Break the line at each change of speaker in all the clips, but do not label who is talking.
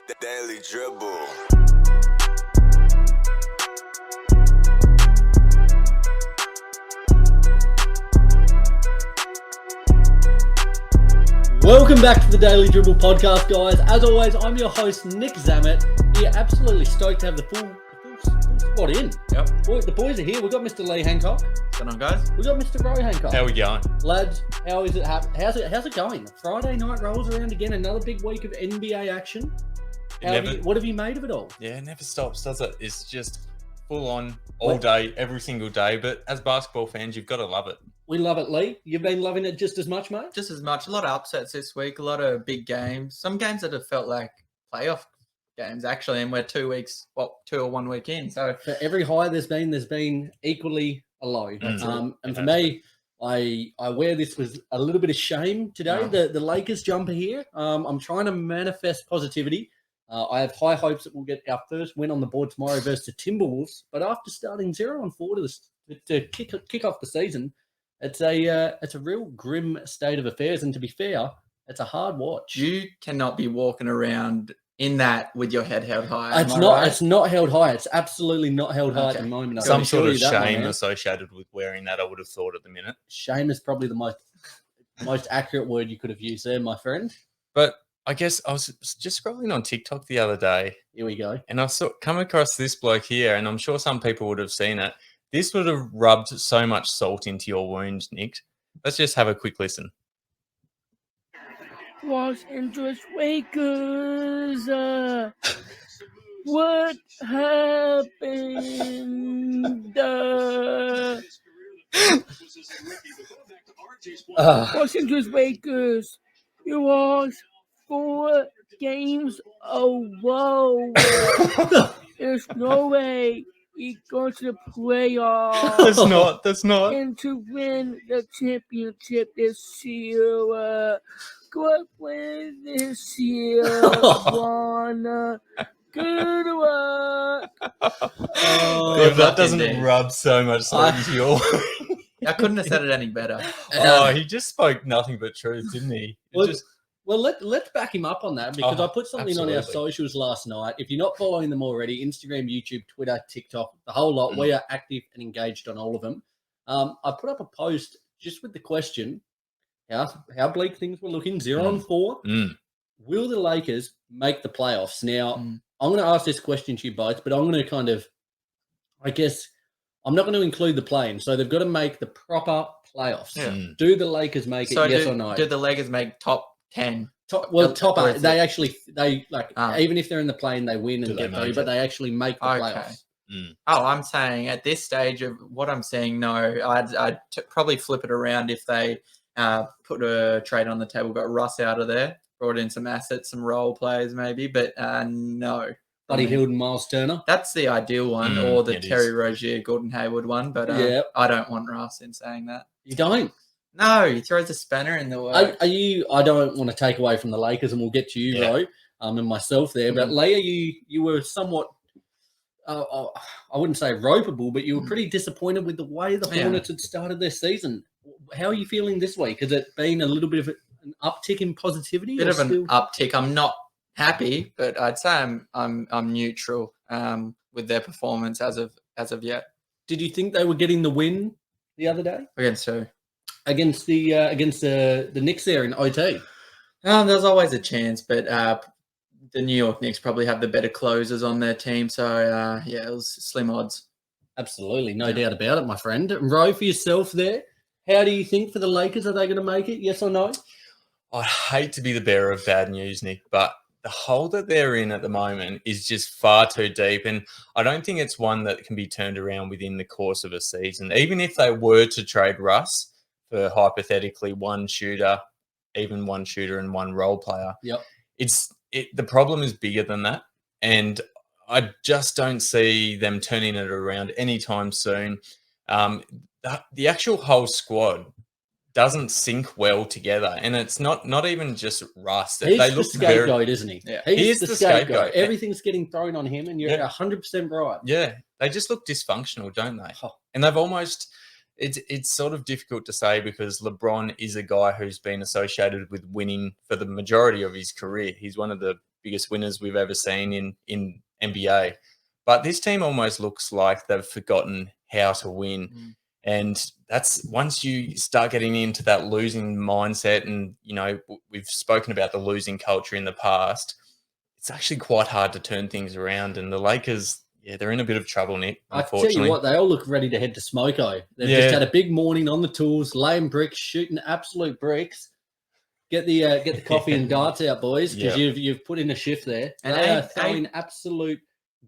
The Daily Dribble.
Welcome back to the Daily Dribble podcast, guys. As always, I'm your host, Nick Zammit. Here, absolutely stoked to have the full squad in.
Yep.
The boys are here. We've got Mr. Lee Hancock.
What's going on, guys?
We've got Mr. Ro Hancock.
How we going?
Lads, how's it going? Friday night rolls around again. Another big week of NBA action. What have you made of it all?
Yeah, it never stops, does it? It's just full on all day, every single day. But as basketball fans, you've got to love it.
We love it, Lee. You've been loving it just as much, mate?
Just as much. A lot of upsets this week. A lot of big games. Some games that have felt like playoff games, actually. And we're 2 or 1 week in. So
for every high there's been equally a low. And for me, I wear this with a little bit of shame today. The Lakers jumper here. I'm trying to manifest positivity. I have high hopes that we'll get our first win on the board tomorrow versus the Timberwolves. But after starting 0-4 to kick off the season, it's a real grim state of affairs. And to be fair, it's a hard watch.
You cannot be walking around in that with your head held high.
It's not. Right? It's not held high. It's absolutely not held high at the moment.
Some sort of shame associated with wearing that, I would have thought at the minute.
Shame is probably the most accurate word you could have used there, my friend.
But I guess I was just scrolling on TikTok the other day.
Here we go.
And I come across this bloke here, and I'm sure some people would have seen it. This would have rubbed so much salt into your wound, Nick. Let's just have a quick listen.
Los Angeles Lakers, what happened? Los Angeles Lakers, you lost 4 games. Oh, whoa. There's no way we go to the playoffs.
That's not.
And to win the championship this year. Good win this year, LeBron. Good luck.
If that doesn't rub so much salt into your...
I couldn't have said it any better.
He just spoke nothing but truth, didn't he?
Well, let's back him up on that because I put something on our socials last night. If you're not following them already, Instagram, YouTube, Twitter, TikTok, the whole lot, we are active and engaged on all of them. I put up a post just with the question, how bleak things were looking, 0-4. Will the Lakers make the playoffs? Now, I'm going to ask this question to you both, but I'm going to kind of, I guess, I'm not going to include the play-in. So they've got to make the proper playoffs. Yeah. Do the Lakers make it, yes or no?
Do the Lakers make top 10?
Top 8. Even if they're in the play-in, they win and get through, but they actually make the playoffs.
Oh, I'm saying at this stage of what I'm saying, no. I'd probably flip it around if they put a trade on the table, got Russ out of there, brought in some assets, some role players maybe, but no.
Buddy Hield and Miles Turner.
That's the ideal one, or the Terry Rozier, Gordon Hayward one, but I don't want Russ in saying that.
You don't?
No, he throws a spanner in the works.
I don't want to take away from the Lakers, and we'll get to you, Ro, and myself there, but Leah, you were somewhat, I wouldn't say ropeable, but you were pretty disappointed with the way the Hornets had started their season. How are you feeling this week? Has it been a little bit of an uptick in positivity?
Bit of an uptick. I'm not happy, but I'd say I'm neutral with their performance as of yet. Did
you think they were getting the win the other day?
Against who?
Against the Knicks there in OT.
There's always a chance, but the New York Knicks probably have the better closers on their team. So it was slim odds.
Absolutely, no doubt about it, my friend. Ro, for yourself there, how do you think for the Lakers? Are they going to make it? Yes or no?
I hate to be the bearer of bad news, Nick, but the hole that they're in at the moment is just far too deep. And I don't think it's one that can be turned around within the course of a season. Even if they were to trade Russ for hypothetically one shooter and one role player, the problem is bigger than that. And I just don't see them turning it around anytime soon. The actual whole squad doesn't sync well together, and it's not even just Russ.
He's the scapegoat, isn't he?
Yeah,
he's the scapegoat. Everything's getting thrown on him, and you're 100% right.
Yeah, they just look dysfunctional, don't they? And they've almost. It's sort of difficult to say because LeBron is a guy who's been associated with winning for the majority of his career. He's one of the biggest winners we've ever seen in NBA. But this team almost looks like they've forgotten how to win. And that's once you start getting into that losing mindset, and, you know, we've spoken about the losing culture in the past, it's actually quite hard to turn things around. And the Lakers, they're in a bit of trouble, Nick, unfortunately.
I tell you what, they all look ready to head to Smoko. They've just had a big morning on the tools, laying bricks, shooting absolute bricks. Get the coffee and darts out, boys, because you've put in a shift there. And they are throwing absolute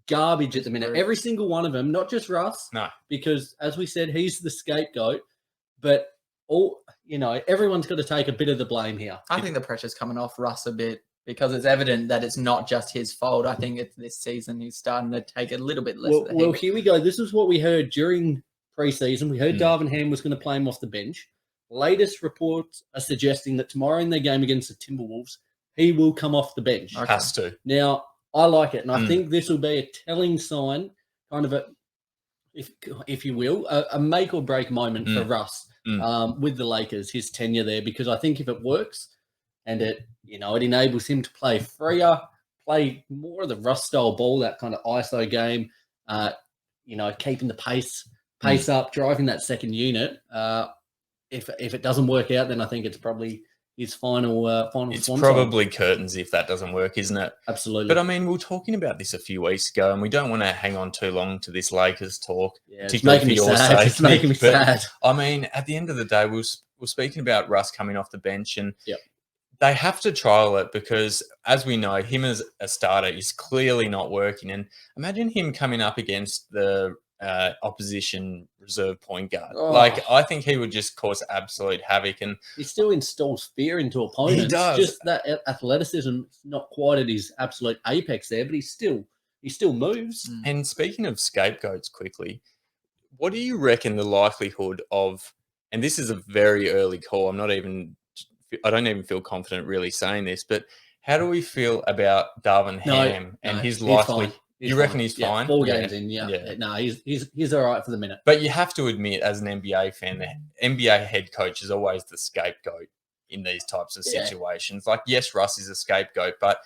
garbage at the minute. Every single one of them, not just Russ.
No.
Because, as we said, he's the scapegoat. But, everyone's got to take a bit of the blame here.
I think the pressure's coming off Russ a bit because it's evident that it's not just his fault. I think this season he's starting to take a little bit less of the heat.
Well, here we go. This is what we heard during preseason. We heard Darvin Ham was going to play him off the bench. Latest reports are suggesting that tomorrow in their game against the Timberwolves, he will come off the bench.
Okay. Has to.
Now, I like it, and I think this will be a telling sign, kind of if you will, a make or break moment for Russ with the Lakers, his tenure there, because I think if it works and it enables him to play freer, play more of the Russ style ball, that kind of ISO game, keeping the pace up, driving that second unit. If it doesn't work out, then I think it's probably his final. It's
probably curtains if that doesn't work, isn't it?
Absolutely.
But I mean, we were talking about this a few weeks ago, and we don't want to hang on too long to this Lakers talk.
Yeah, it's making me sad. It's making me sad.
I mean, at the end of the day, we're speaking about Russ coming off the bench, and they have to trial it because, as we know, him as a starter is clearly not working. And imagine him coming up against the opposition reserve point guard. I think he would just cause absolute havoc, and
he still installs fear into opponents.
He does.
Just that athleticism, not quite at his absolute apex there, but he still moves.
And speaking of scapegoats, quickly, what do you reckon the likelihood of? And this is a very early call. I don't even feel confident really saying this, but how do we feel about Darvin Ham and his likely? You reckon he's fine?
4 games in, No, he's all right for the minute.
But you have to admit, as an NBA fan, the NBA head coach is always the scapegoat in these types of situations. Like, yes, Russ is a scapegoat, but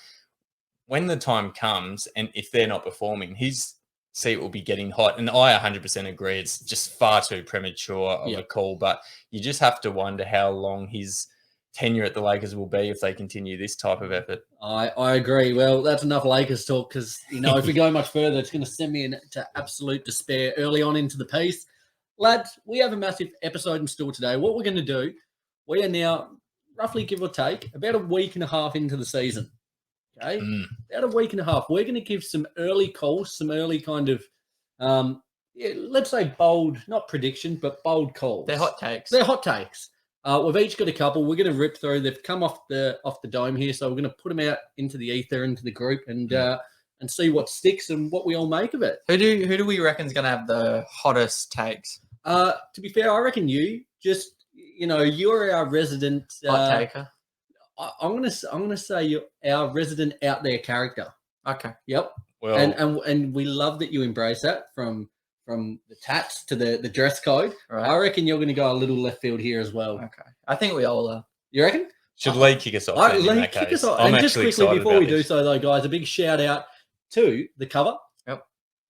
when the time comes and if they're not performing, his seat will be getting hot. And I 100% agree. It's just far too premature of a call, but you just have to wonder how long his tenure at the Lakers will be if they continue this type of effort.
I agree. Well, that's enough Lakers talk because, if we go much further, it's going to send me into absolute despair early on into the piece. Lads, we have a massive episode in store today. What we're going to do, we are now roughly, give or take, about a week and a half into the season. Okay? About a week and a half. We're going to give some early calls, some early kind of, let's say bold, not prediction, but bold calls.
They're hot takes.
We've each got a couple. We're going to rip through. They've come off the dome here, so we're going to put them out into the ether, into the group, and see what sticks and what we all make of it.
Who do we reckon is going to have the hottest takes?
To be fair, I reckon you're our resident
hot taker.
I'm gonna say you're our resident out there character.
Okay.
Yep.
Well,
and we love that you embrace that from the tats to the dress code.
Right.
I reckon you're going to go a little left field here as well.
Okay. I think we all are.
You reckon?
Should Lee kick us off?
Lee, kick us off. And just quickly before we do so, though, guys, a big shout out to the cover.
Yep.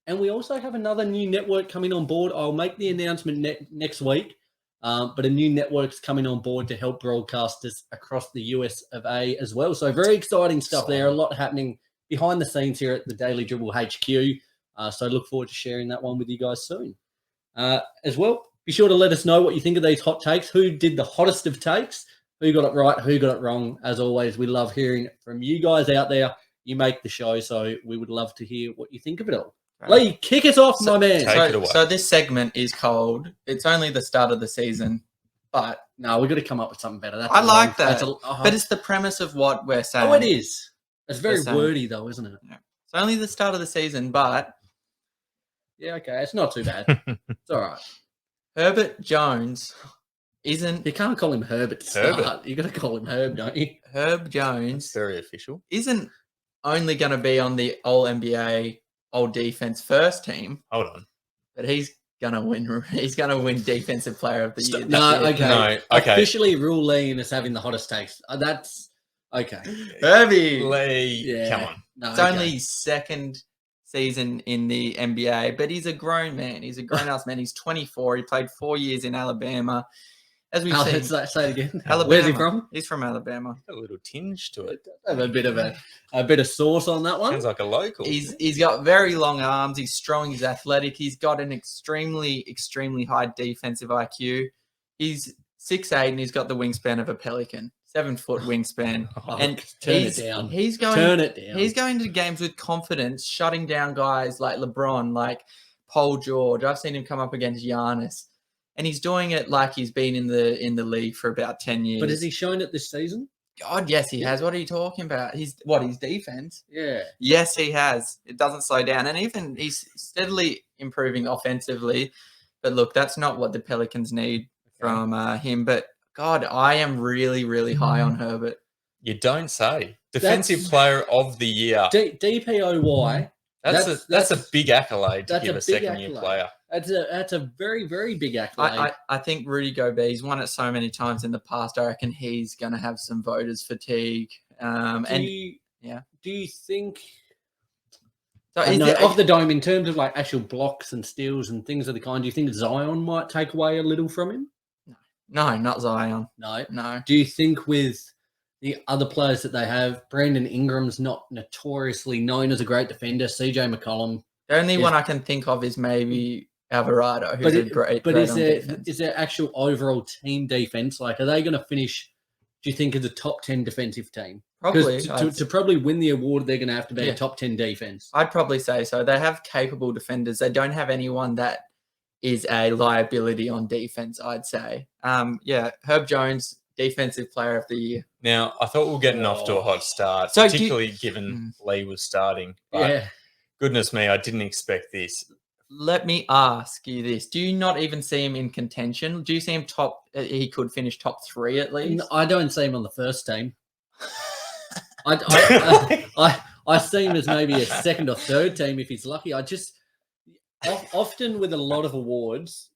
And we also have another new network coming on board. I'll make the announcement next week. But a new network's coming on board to help broadcasters across the US of A as well. So very exciting stuff there. A lot happening behind the scenes here at the Daily Dribble HQ. So look forward to sharing that one with you guys soon. As well, be sure to let us know what you think of these hot takes. Who did the hottest of takes? Who got it right? Who got it wrong? As always, we love hearing from you guys out there. You make the show, so we would love to hear what you think of it all. Right. Lee, kick us off, my man.
Take it away.
So this segment is called, it's only the start of the season, but...
No, we've got to come up with something better.
I like that. But it's the premise of what we're saying.
Oh, it is. It's very wordy, though, isn't it?
Yeah. It's only the start of the season, but...
Yeah, okay. It's not too bad. It's all right.
Herbert Jones isn't...
You can't call him Herbert to start. You got to call him Herb, don't you?
Herb Jones...
That's very official.
...isn't only going to be on the All-NBA All-Defense first team.
Hold on.
But he's going to win. He's going to win Defensive Player of the Year.
No, okay.
Okay.
Officially rule Lee as having the hottest takes. Okay.
Herbie.
Lee, come on.
No,
It's only his second season in the NBA, but he's a grown man. He's a grown-ass man. He's 24. He played 4 years in Alabama. As we've seen,
say it again.
Alabama.
Where's he from?
He's from Alabama.
A little tinge to it.
Have a bit of sauce on that one.
Sounds like a local.
He's got very long arms. He's strong. He's athletic. He's got an extremely high defensive IQ. He's 6'8" and he's got the wingspan of a pelican. 7-foot wingspan. And
turn it down.
He's going.
Turn it down.
He's going to games with confidence, shutting down guys like LeBron, like Paul George. I've seen him come up against Giannis, and he's doing it like he's been in the league for about 10 years.
But has he shown it this season?
God, yes, he has. What are you talking about? His defense?
Yeah.
Yes, he has. It doesn't slow down, and even he's steadily improving offensively. But look, that's not what the Pelicans need from him. But God, I am really high on Herbert.
You don't say. Defensive Player of the Year.
DPOY.
That's a big accolade to
That's
give
a
a
big
second-year
accolade.
player.
That's a very big accolade.
I think Rudy Gobert, he's won it so many times in the past. I reckon he's going to have some voters fatigue.
Do you think?
So
Off the dome, in terms of like actual blocks and steals and things of the kind, do you think Zion might take away a little from him?
No, not Zion.
No. Do you think with the other players that they have, Brandon Ingram's not notoriously known as a great defender, CJ McCollum?
The only one I can think of is maybe Alvarado, who's a great.
But
defense.
is there actual overall team defense? Like, are they going to finish? Do you think as a top 10 defensive team?
Probably
to probably win the award, they're going to have to be a top 10 defense.
I'd probably say so. They have capable defenders. They don't have anyone that is a liability on defense, I'd say. Herb Jones, Defensive Player of the Year.
Now, I thought we were getting off to a hot start,
So
particularly given Lee was starting. But goodness me, I didn't expect this.
Let me ask you this. Do you not even see him in contention? Do you see him he could finish top 3 at least?
I don't see him on the first team. I see him as maybe a second or third team if he's lucky. Often with a lot of awards,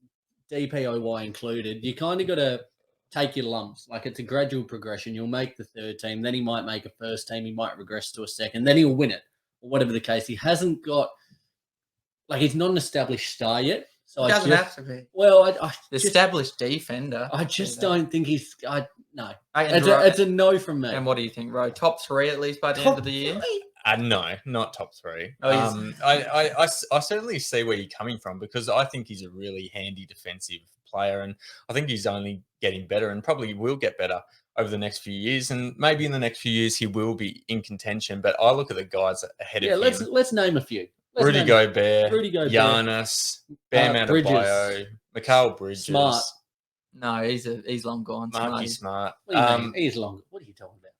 DPOY included, you kind of got to take your lumps. Like, it's a gradual progression. You'll make the third team, then he might make a first team, he might regress to a second, then he'll win it, or whatever the case. He hasn't got, like, he's not an established star yet. So
he doesn't have to be.
Well,
established defender.
I just don't think he's. No,
it's
a no from me.
And what do you think, Ro? Top 3 at least by the end of the year?
No, not top 3.
Oh,
I certainly see where you're coming from, because I think he's a really handy defensive player, and I think he's only getting better and probably will get better over the next few years. And maybe in the next few years he will be in contention. But I look at the guys ahead of him.
Let's name a few.
Rudy Gobert, Giannis, Bam Adebayo, Mikal Bridges.
Smart.
No, he's long gone.
Marky Smart.
He's long. What are you talking about?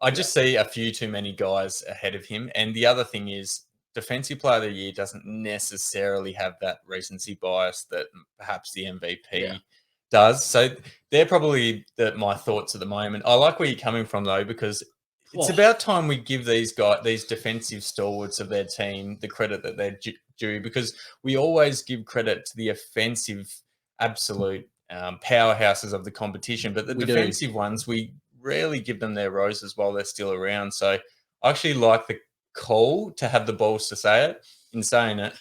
I just see a few too many guys ahead of him. And the other thing is, Defensive Player of the Year doesn't necessarily have that recency bias that perhaps the MVP does. So they're probably my thoughts at the moment. I like where you're coming from, though, because it's about time we give these defensive stalwarts of their team the credit that they're due, because we always give credit to the offensive absolute powerhouses of the competition, but the defensive ones, we rarely give them their roses while they're still around. So I actually like the call to have the balls to say it. In saying it,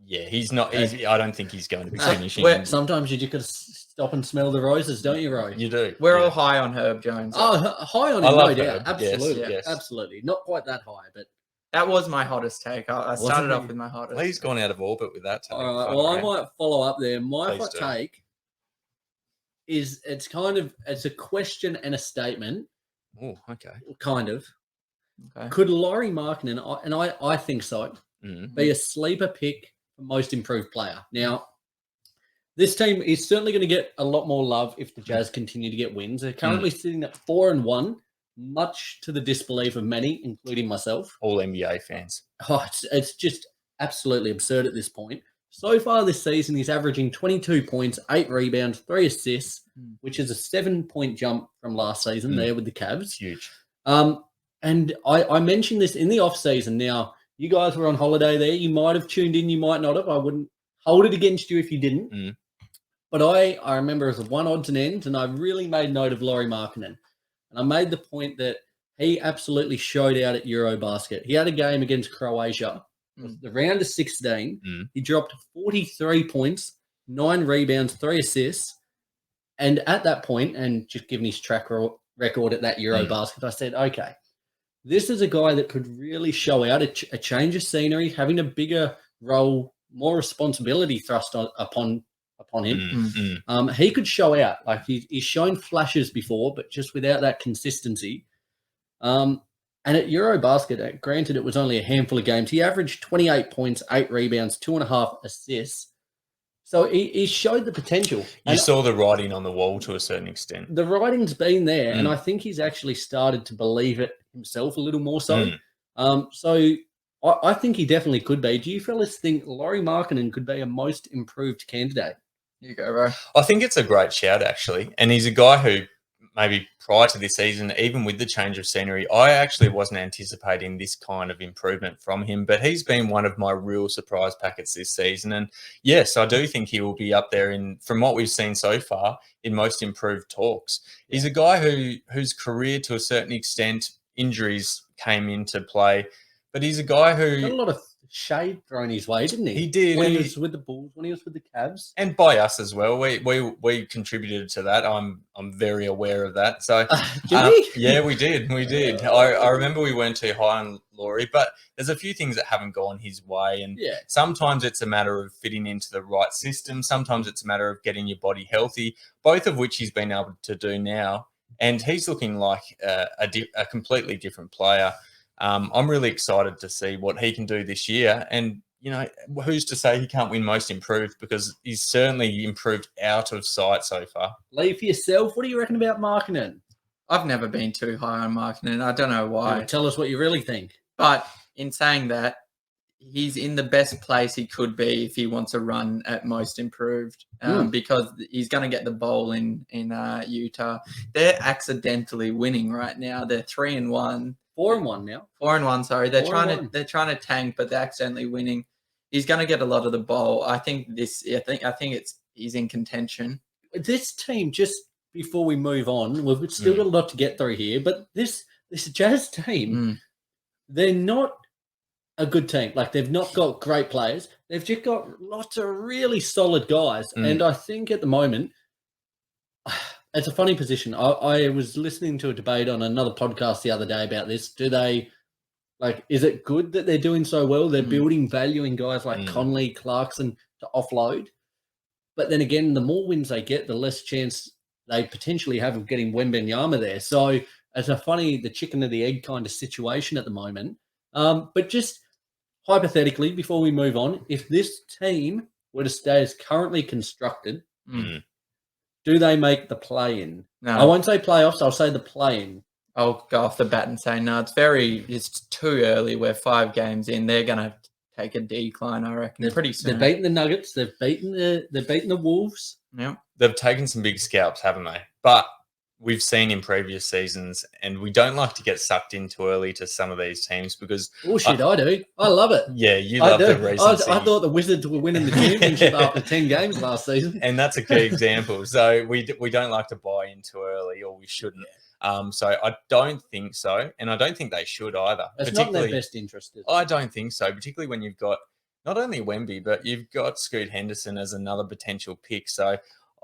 he's not. I don't think he's going to be finishing.
Sometimes you just got to stop and smell the roses, don't you, Roy?
You do.
We're all high on Herb Jones.
Oh, high on him, no doubt. Absolutely,
yes.
Absolutely. Not quite that high, but
that was my hottest take. I started off with my hottest.
Lee's gone out of orbit with that take.
All right. Well, I might follow up there. My hot take is it's a question and a statement.
Oh, okay.
Kind of.
Okay.
Could Lauri Markkanen, and I think so, be a sleeper pick for most improved player? Now, this team is certainly going to get a lot more love if the Jazz continue to get wins. They're currently sitting at 4-1, much to the disbelief of many, including myself.
All NBA fans.
Oh, it's just absolutely absurd at this point. So far this season, he's averaging 22 points, 8 rebounds, 3 assists, which is a 7-point jump from last season there with the Cavs.
Huge.
And I mentioned this in the off-season. Now, you guys were on holiday there. You might have tuned in. You might not have. I wouldn't hold it against you if you didn't. But I remember as a 1 odds and ends, and I really made note of Lauri Markkanen. And I made the point that he absolutely showed out at Eurobasket. He had a game against Croatia, the round of 16. He dropped 43 points, 9 rebounds, 3 assists. And at that point, and just given his track record at that Eurobasket, I said, okay, this is a guy that could really show out a change of scenery, having a bigger role, more responsibility thrust upon him. He could show out. Like he's shown flashes before, but just without that consistency. And at Eurobasket, granted, it was only a handful of games. He averaged 28 points, 8 rebounds, 2.5 assists. So he showed the potential.
You saw the writing on the wall to a certain extent.
The writing's been there, and I think he's actually started to believe it himself a little more so. So I think he definitely could be. Do you fellas think Lauri Markkanen could be a most improved candidate?
You go, bro.
I think it's a great shout, actually. And he's a guy who maybe prior to this season, even with the change of scenery, I actually wasn't anticipating this kind of improvement from him. But he's been one of my real surprise packets this season. And yes, I do think he will be up there from what we've seen so far, in most improved talks. He's a guy whose career, to a certain extent, injuries came into play. But he's a guy who
got a lot of shade thrown his way, didn't he?
He did.
When he was with the Bulls, when he was with the Cavs.
And by us as well. We contributed to that. I'm very aware of that. So yeah, we did. We did. I remember we weren't too high on Lauri, but there's a few things that haven't gone his way. And sometimes it's a matter of fitting into the right system. Sometimes it's a matter of getting your body healthy, both of which he's been able to do now. And he's looking like a completely different player. I'm really excited to see what he can do this year. And, you know, who's to say he can't win most improved, because he's certainly improved out of sight so far.
Lee, for yourself, what do you reckon about Markkanen?
I've never been too high on Markkanen. I don't know why.
Tell us what you really think.
But in saying that, he's in the best place he could be if he wants to run at most improved, because he's going to get the bowl in Utah. They're accidentally winning right now. They're 3-1.
4-1 now.
4-1. Sorry, they're trying to tank, but they're accidentally winning. He's going to get a lot of the bowl. I think he's in contention.
This team, just before we move on, we've still got a lot to get through here. But this Jazz team, they're not a good team. Like, they've not got great players. They've just got lots of really solid guys. And I think at the moment, it's a funny position. I was listening to a debate on another podcast the other day about this. Is it good that they're doing so well? They're building value in guys like Conley, Clarkson to offload. But then again, the more wins they get, the less chance they potentially have of getting Wembanyama there. So it's the chicken or the egg kind of situation at the moment. But just hypothetically, before we move on, if this team were to stay as currently constructed, do they make the play-in?
No.
I won't say playoffs. I'll say the play-in.
I'll go off the bat and say no. It's too early. We're 5 games in. They're going to take a decline, I reckon. Pretty soon.
They've beaten the Nuggets. They've beaten the Wolves.
Yeah.
They've taken some big scalps, haven't they? But we've seen in previous seasons, and we don't like to get sucked in too early to some of these teams because...
Bullshit, I do. I love it.
Yeah, you love the recency.
I thought the Wizards were winning the championship after 10 games last season.
And that's a key example. So we don't like to buy in too early, or we shouldn't. So I don't think so, and I don't think they should either.
It's not in their best interest.
I don't think so, particularly when you've got not only Wemby, but you've got Scoot Henderson as another potential pick. So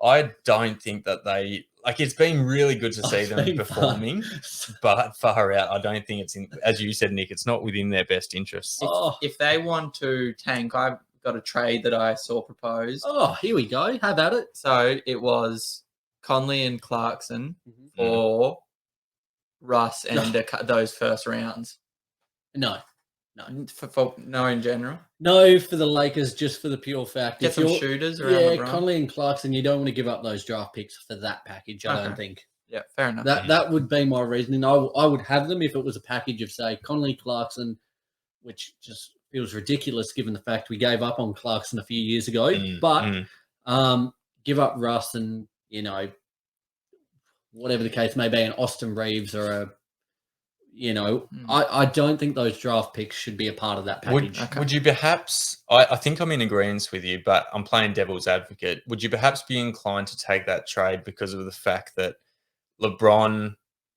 I don't think that they... Like, it's been really good to see them performing, but far out, I don't think it's in, as you said, Nick, it's not within their best interests.
If they want to tank, I've got a trade that I saw proposed.
Oh, here we go. Have at it.
So it was Conley and Clarkson for Russ and those first rounds.
No.
No, in general.
No, for the Lakers, just for the pure fact.
Get some shooters around LeBron.
Conley and Clarkson, you don't want to give up those draft picks for that package, I don't think.
Yeah, fair enough.
That would be my reasoning. I would have them if it was a package of, say, Conley, Clarkson, which just feels ridiculous given the fact we gave up on Clarkson a few years ago. Give up Russ and, whatever the case may be, an Austin Reeves or I don't think those draft picks should be a part of that package.
Would you perhaps, I think I'm in agreement with you, but I'm playing devil's advocate. Would you perhaps be inclined to take that trade because of the fact that LeBron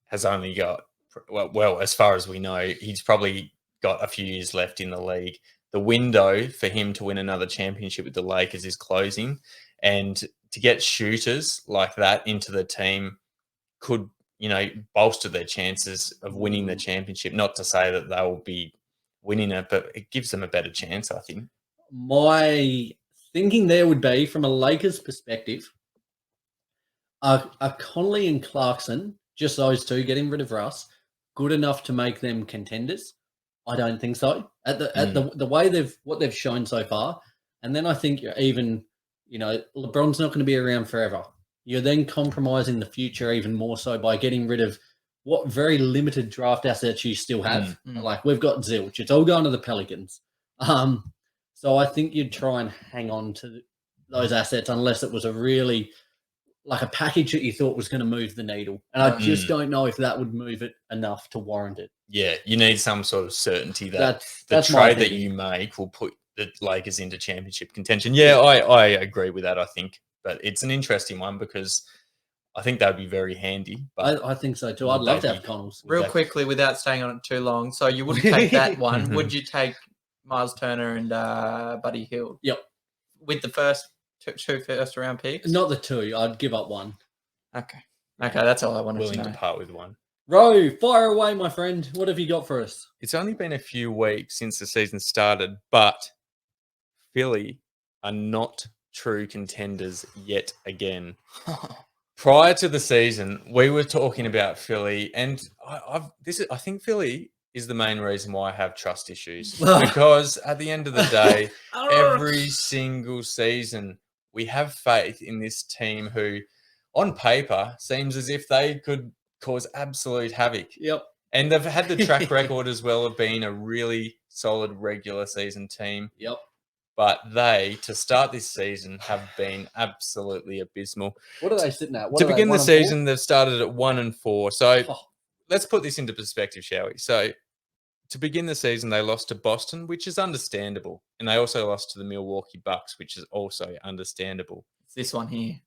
has only got well, as far as we know, he's probably got a few years left in the league. The window for him to win another championship with the Lakers is closing, and to get shooters like that into the team could, bolster their chances of winning the championship. Not to say that they will be winning it, but it gives them a better chance, I think.
My thinking there would be, from a Lakers perspective, are Conley and Clarkson, just those two, getting rid of Russ, good enough to make them contenders? I don't think so. At the way what they've shown so far, and then I think you're even, LeBron's not going to be around forever. You're then compromising the future even more so by getting rid of what very limited draft assets you still have. Like, we've got zilch. It's all going to the Pelicans. So I think you'd try and hang on to those assets unless it was a really, like, a package that you thought was going to move the needle. And I just don't know if that would move it enough to warrant it.
Yeah, you need some sort of certainty that the trade that you make will put the Lakers into championship contention. Yeah, I agree with that, I think. But it's an interesting one because I think that would be very handy. But
I think so too. I'd love to have Connells.
Real quickly, without staying on it too long, so you wouldn't take that one. Would you take Miles Turner and Buddy Hield?
Yep.
With the two first round picks?
Not the two. I'd give up one.
Okay, that's all I wanted to know.
Willing to part with one.
Ro, fire away, my friend. What have you got for us?
It's only been a few weeks since the season started, but Philly are not true contenders yet again. Prior to the season, we were talking about Philly, and I think Philly is the main reason why I have trust issues. Because at the end of the day, every single season, we have faith in this team who, on paper, seems as if they could cause absolute havoc.
Yep.
And they've had the track record as well of being a really solid regular season team.
Yep.
But they, to start this season, have been absolutely abysmal.
What are they sitting at?
To begin the season, they've started at 1-4. So let's put this into perspective, shall we? So to begin the season, they lost to Boston, which is understandable. And they also lost to the Milwaukee Bucks, which is also understandable.
It's this one here.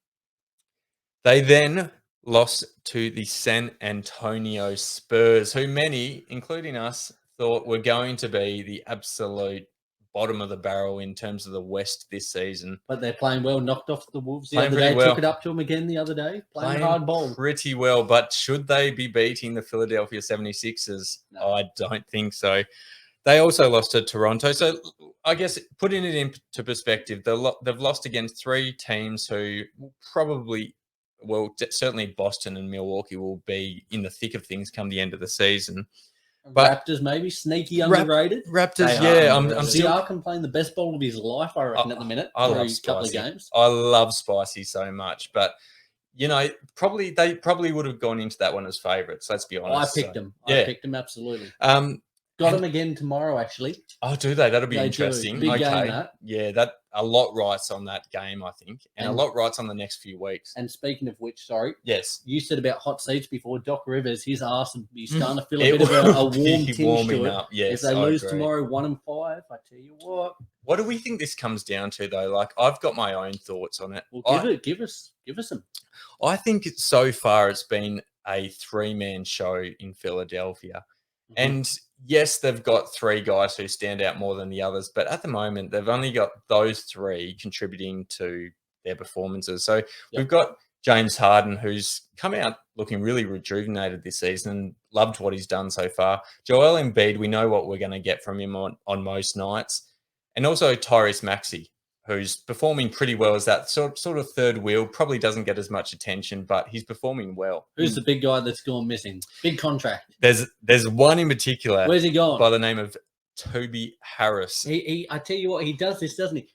They then lost to the San Antonio Spurs, who many, including us, thought were going to be the absolute bottom of the barrel in terms of the West this season.
But they're playing well, knocked off the Wolves the other day, took it up to them again the other day, playing hard ball.
Pretty well, but should they be beating the Philadelphia 76ers? No. I don't think so. They also lost to Toronto. So I guess putting it into perspective, they've lost against three teams who probably, certainly Boston and Milwaukee will be in the thick of things come the end of the season.
But Raptors maybe sneaky underrated.
Raptors, yeah. I'm still
Siakam playing the best ball of his life, I reckon, at the minute.
I love Spicy.
Couple of games.
I love Spicy so much, but they probably would have gone into that one as favourites. Let's be honest.
I picked them. I picked them absolutely. Got them again tomorrow, actually.
Oh, do they? That'll be interesting.
Big game, that.
Yeah, that a lot writes on that game, I think, and a lot writes on the next few weeks.
And speaking of which, sorry,
yes,
you said about hot seats before. Doc Rivers, his arse would be starting to feel a bit of a warm tinge to it.
Up. Yes,
if they lose tomorrow, 1-5, I tell you what.
What do we think this comes down to, though? Like, I've got my own thoughts on it.
Well, give us some.
I think so far it's been a three-man show in Philadelphia, and yes, they've got three guys who stand out more than the others, but at the moment, they've only got those three contributing to their performances. So we've got James Harden, who's come out looking really rejuvenated this season, loved what he's done so far. Joel Embiid, we know what we're going to get from him on most nights. And also Tyrese Maxey, who's performing pretty well as that sort of third wheel, probably doesn't get as much attention, but he's performing well.
Who's the big guy that's gone missing? Big contract.
There's one in particular.
Where's he gone?
By the name of Toby Harris.
I tell you what, he does this, doesn't he?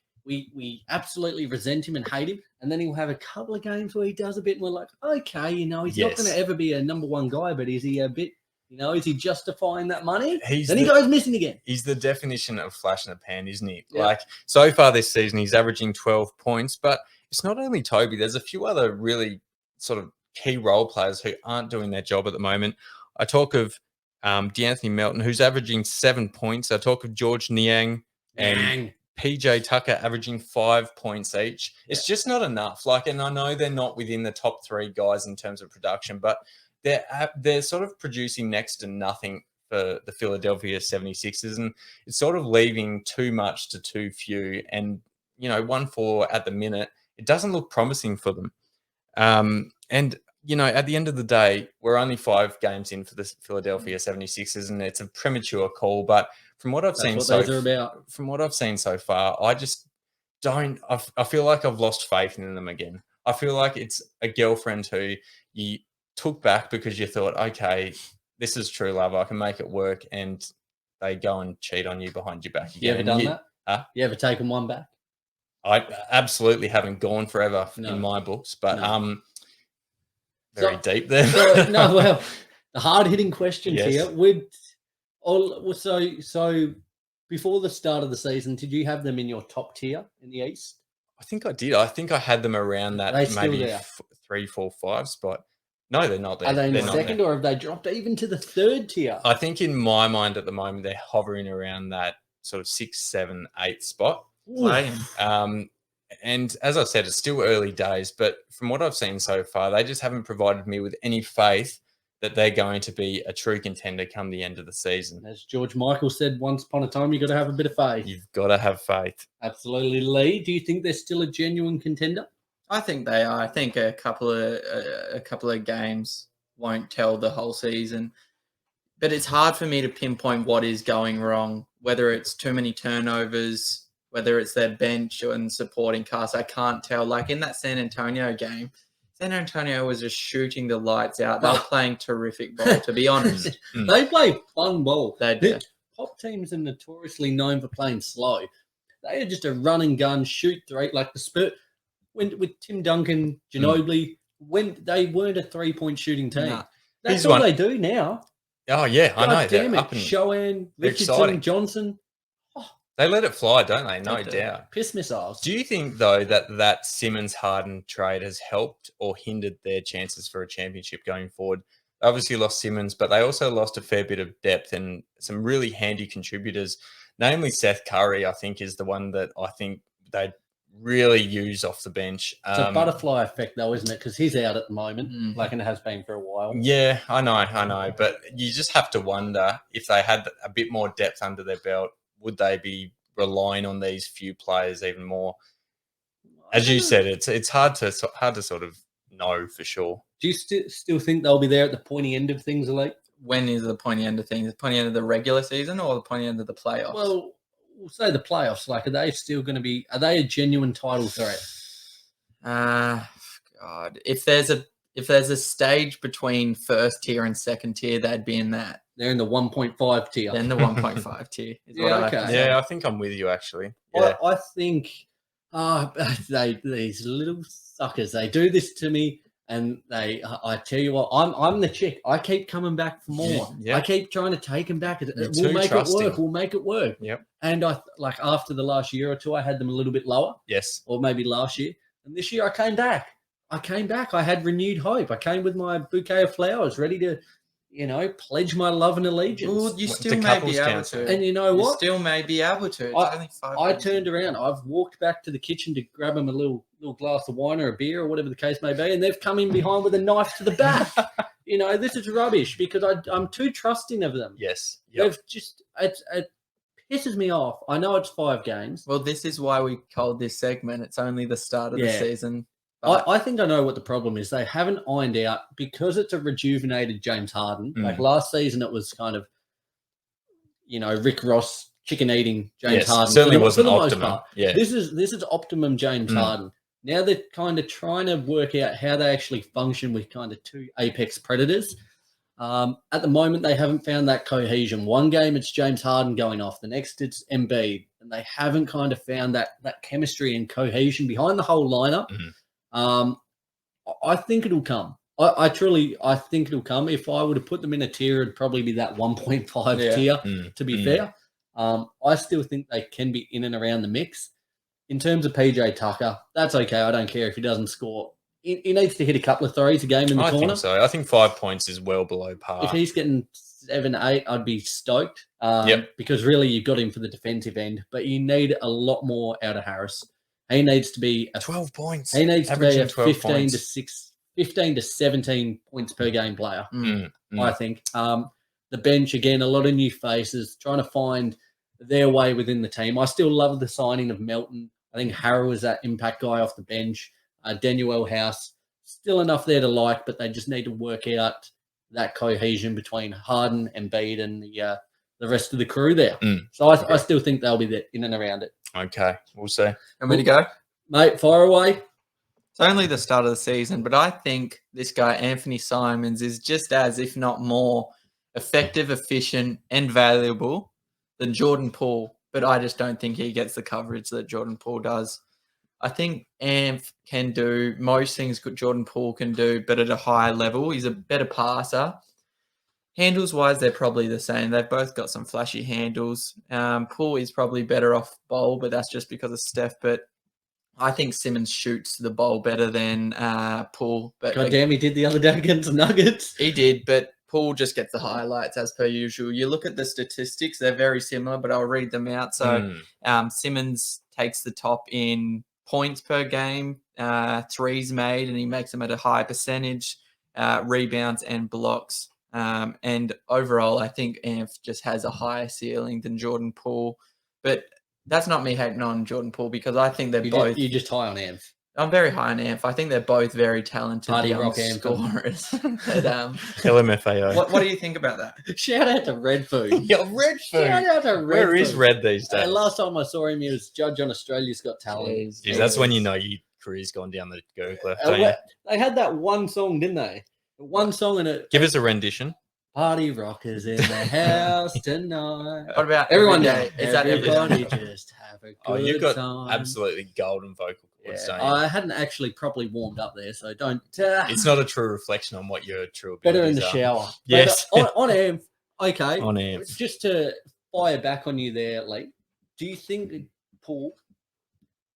We absolutely resent him and hate him, and then he'll have a couple of games where he does a bit, and we're like, okay, he's not going to ever be a number one guy, but is he a bit... is he justifying that money? He goes missing again.
He's the definition of flash in the pan, isn't he? Yeah. Like, so far this season, he's averaging 12 points, but it's not only Toby. There's a few other really sort of key role players who aren't doing their job at the moment. I talk of DeAnthony Melton, who's averaging 7 points. I talk of George Niang and PJ Tucker averaging 5 points each. It's just not enough. And I know they're not within the top three guys in terms of production, but they're sort of producing next to nothing for the Philadelphia 76ers, and it's sort of leaving too much to too few. And 1-4 at the minute, it doesn't look promising for them. And at the end of the day, we're only 5 games in for the Philadelphia 76ers, and it's a premature call. But from what I've seen from what I've seen so far, I just don't. I feel like I've lost faith in them again. I feel like it's a girlfriend who you took back because you thought, okay, this is true love. I can make it work, and they go and cheat on you behind your back again.
You ever done that?
Huh?
You ever taken one back?
I absolutely haven't gone forever in my books, but very deep there.
Well, the hard-hitting questions here. So before the start of the season, did you have them in your top tier in the East?
I think I did. I think I had them around that maybe 3, 4, 5 spot. No, they're not there.
Are they in the second, or have they dropped even to the third tier?
I think in my mind at the moment, they're hovering around that sort of 6, 7, 8 spot. And as I said, it's still early days, but from what I've seen so far, they just haven't provided me with any faith that they're going to be a true contender come the end of the season.
As George Michael said once upon a time, you've got to have a bit of faith.
You've got to have faith.
Absolutely. Lee, do you think they're still a genuine contender?
I think they are. I think a couple of games won't tell the whole season. But it's hard for me to pinpoint what is going wrong, whether it's too many turnovers, whether it's their bench and supporting cast. I can't tell. Like in that San Antonio game, San Antonio was just shooting the lights out. They were playing terrific ball, to be honest.
They play fun ball.
They do.
Top teams are notoriously known for playing slow. They are just a run and gun, shoot three, like the Spurs. With Tim Duncan, Ginobili, when they weren't a 3-point shooting team. Nah. That's what they do now.
Oh, yeah, I know.
Damn it. Showan, Richardson, Johnson.
They let it fly, don't they? No doubt.
Piss missiles.
Do you think, though, that Simmons-Harden trade has helped or hindered their chances for a championship going forward? They obviously lost Simmons, but they also lost a fair bit of depth and some really handy contributors. Namely, Seth Curry, I think, is the one that I think they'd really use off the bench.
It's a butterfly effect, though, isn't it? Because he's out at the moment, and it has been for a while.
Yeah, I know. But you just have to wonder if they had a bit more depth under their belt, would they be relying on these few players even more? As you said, it's hard to sort of know for sure.
Do you still think they'll be there at the pointy end of things, Elite?
When is the pointy end of things? The pointy end of the regular season or the pointy end of the playoffs?
Well, we'll say the playoffs. Like, are they still going to be? Are they a genuine title threat?
God, if there's a stage between first tier and second tier, they'd be in that.
They're in the 1.5 tier.
Then the 1.5 tier is what I can
say. Yeah, I think I'm with you actually. Yeah.
I think these little suckers, they do this to me, and I tell you what, I'm the chick. I keep coming back for more. Yeah. I keep trying to take them back. We'll make it work. We'll make it work.
Yep.
And after the last year or two, I had them a little bit lower.
Yes.
Or maybe last year. And this year I came back. I had renewed hope. I came with my bouquet of flowers, ready to, pledge my love and allegiance.
Well, you still may be able to.
And you know what?
You still may be able to.
I turned around. I've walked back to the kitchen to grab them a little glass of wine or a beer or whatever the case may be, and they've come in behind with a knife to the back. This is rubbish because I'm too trusting of them.
Yes.
Yep. They've just it pisses me off. I know it's 5 games.
Well, this is why we called this segment. It's only the start of the season.
I think I know what the problem is. They haven't ironed out, because it's a rejuvenated James Harden. Like last season, it was kind of, Rick Ross chicken eating James Harden.
Certainly wasn't optimum. Yeah.
This is optimum James Harden. Now they're kind of trying to work out how they actually function with kind of 2 apex predators. At the moment, they haven't found that cohesion. One game, it's James Harden going off. The next, it's Embiid. And they haven't kind of found that chemistry and cohesion behind the whole lineup. I think it'll come. I think it'll come. If I were to put them in a tier, it'd probably be that 1.5 tier, to be fair. I still think they can be in and around the mix. In terms of PJ Tucker, that's okay. I don't care if he doesn't score. He needs to hit a couple of threes a game in the corner.
I think so. I think 5 points is well below par.
If he's getting 7, 8, I'd be stoked. Because really you've got him for the defensive end, but you need a lot more out of Harris. He needs to be
12 points.
He needs to be a 15 to 15 to 17 points per game player,
Mm.
I think. The bench, again, a lot of new faces, trying to find their way within the team. I still love the signing of Melton. I think Harrow is that impact guy off the bench. Daniel House, still enough there to like, but they just need to work out that cohesion between Harden, Embiid, and the rest of the crew there. So I still think they'll be there in and around it.
Okay, we'll see.
And where to go?
Mate, fire away.
It's only the start of the season, but I think this guy, Anthony Simons, is just as, if not more, effective, efficient, and valuable than Jordan Poole. But I just don't think he gets the coverage that Jordan Poole does. I think Amph can do most things Jordan Poole can do, but at a higher level. He's a better passer. Handles-wise, they're probably the same. They've both got some flashy handles. Poole is probably better off bowl, but that's just because of Steph. But I think Simmons shoots the bowl better than Poole. But
God damn, he did the other day against the Nuggets.
He did, but Poole just gets the highlights as per usual. You look at the statistics; they're very similar, but I'll read them out. So Simmons takes the top in points per game, threes made, and he makes them at a high percentage, rebounds and blocks. And overall, I think Amph just has a higher ceiling than Jordan Poole. But that's not me hating on Jordan Poole because I think they're both.
You're just high on Amph.
I'm very high on Amph. I think they're both very talented
Party
young
rock Amph.
scorers. But,
LMFAO.
what do you think about that?
Shout out to Red Food.
Yeah, Red
Shout out to Red
Where
Food.
is Red these days?
Last time I saw him, he was judge on Australia's Got Talent.
Jeez, that's when you know your career's gone down the Gurgler. don't you?
They had that one song, didn't they? One song and it.
Give us a rendition.
Party rockers in the house tonight.
What about
Everyone
every day? Is that every
everybody
day?
just have a good
Oh, you've got
time.
absolutely golden vocal cords,
Yeah,
don't you?
I hadn't actually properly warmed up there, so don't.
It's not a true reflection on what your true abilities
better in the
are.
shower.
Yes.
But, on Amph, okay.
On Amph.
Just to fire back on you there, Lee, do you think that Paul?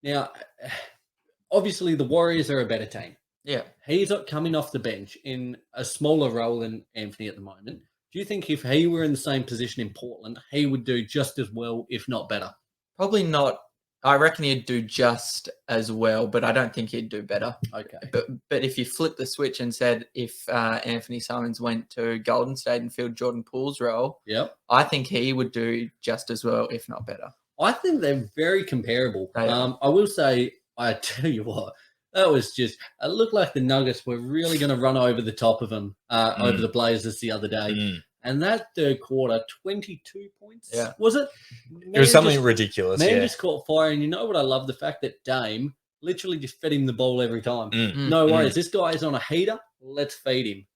Now, obviously, the Warriors are a better team.
Yeah.
He's coming off the bench in a smaller role than Anthony at the moment. Do you think if he were in the same position in Portland, he would do just as well, if not better?
Probably not. I reckon he'd do just as well, but I don't think he'd do better.
Okay.
But if you flip the switch and said if Anthony Simons went to Golden State and filled Jordan Poole's role,
Yep.
I think he would do just as well, if not better.
I think they're very comparable.
They are.
I will say, I tell you what, that was just, it looked like the Nuggets were really going to run over the top of them, over the Blazers the other day. And that third quarter, 22 points, was it?
It was something ridiculous.
Man
Yeah.
just caught fire. And you know what I love? The fact that Dame literally just fed him the ball every time. No worries. This guy is on a heater. Let's feed him.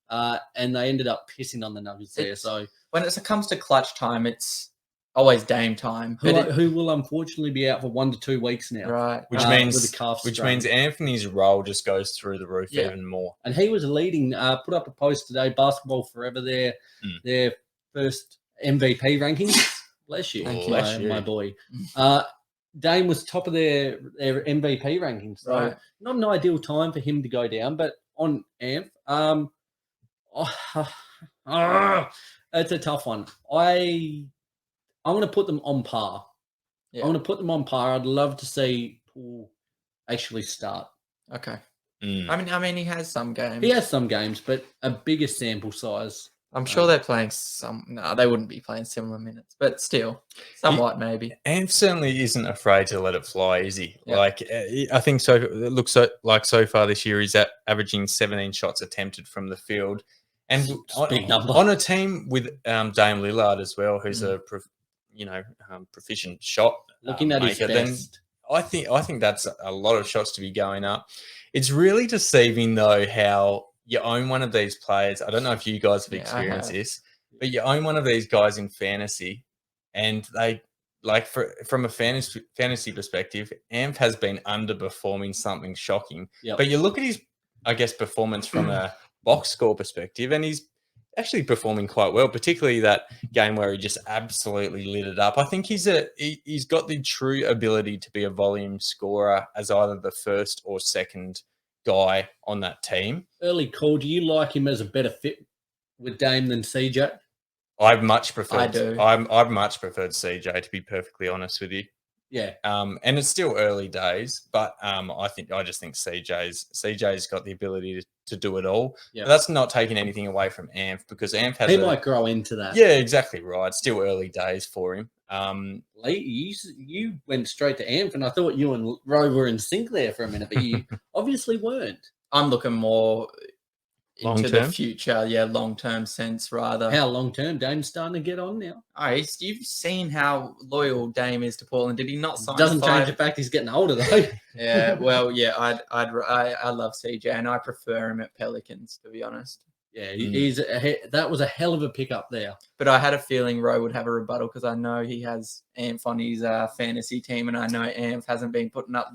And they ended up pissing on the Nuggets there. So
when it comes to clutch time, it's always Dame time.
who will unfortunately be out for 1 to 2 weeks now.
Right.
Which
with a calf strain.
means Anthony's role just goes through the roof even more.
And he was leading, put up a post today, Basketball Forever, their first MVP rankings. Bless you, my boy. Dame was top of their MVP rankings. So not an ideal time for him to go down, but on Amph, it's a tough one. I'm going to put them on par.
Yeah.
I'm going to put them on par. I'd love to see Paul actually start.
Okay. I mean, he has some games.
He has some games, but a bigger sample size.
I'm sure they're playing some. No, they wouldn't be playing similar minutes, but still, somewhat maybe.
Amph certainly isn't afraid to let it fly, is he?
Yeah.
Like, I think so. It looks like so far this year he's averaging 17 shots attempted from the field, and
Big number.
on a team with Dame Lillard as well, who's a proficient shot
Looking at his
maker, then
best.
I think that's a lot of shots to be going up. It's really deceiving though how you own one of these players. I don't know if you guys have experienced this, but you own one of these guys in fantasy, and they from a fantasy perspective, Amph has been underperforming something shocking.
Yep.
But you look at his, I guess, performance from a box score perspective, and he's actually performing quite well, particularly that game where he just absolutely lit it up. I think he's got the true ability to be a volume scorer as either the first or second guy on that team.
Early call. Do you like him as a better fit with Dame than CJ?
I've much preferred.
I do.
I've much preferred CJ, to be perfectly honest with you.
Yeah.
And it's still early days, but I just think CJ's got the ability to do it all.
Yeah.
But that's not taking anything away from Amph, because Amph has
he might grow into that.
Yeah, exactly right. Still early days for him.
You went straight to Amph, and I thought you and Ro were in sync there for a minute, but you obviously weren't.
I'm looking more into the
Long-term?
future, long-term sense rather.
How long term? Dame's starting to get on now.
You've seen how loyal Dame is to Portland. Did he not sign?
Doesn't change the fact he's getting older though.
Yeah, well, yeah, I love CJ and I prefer him at Pelicans, to be honest.
Yeah, that was a hell of a pickup there.
But I had a feeling Rowe would have a rebuttal because I know he has Amph on his fantasy team, and I know Amph hasn't been putting up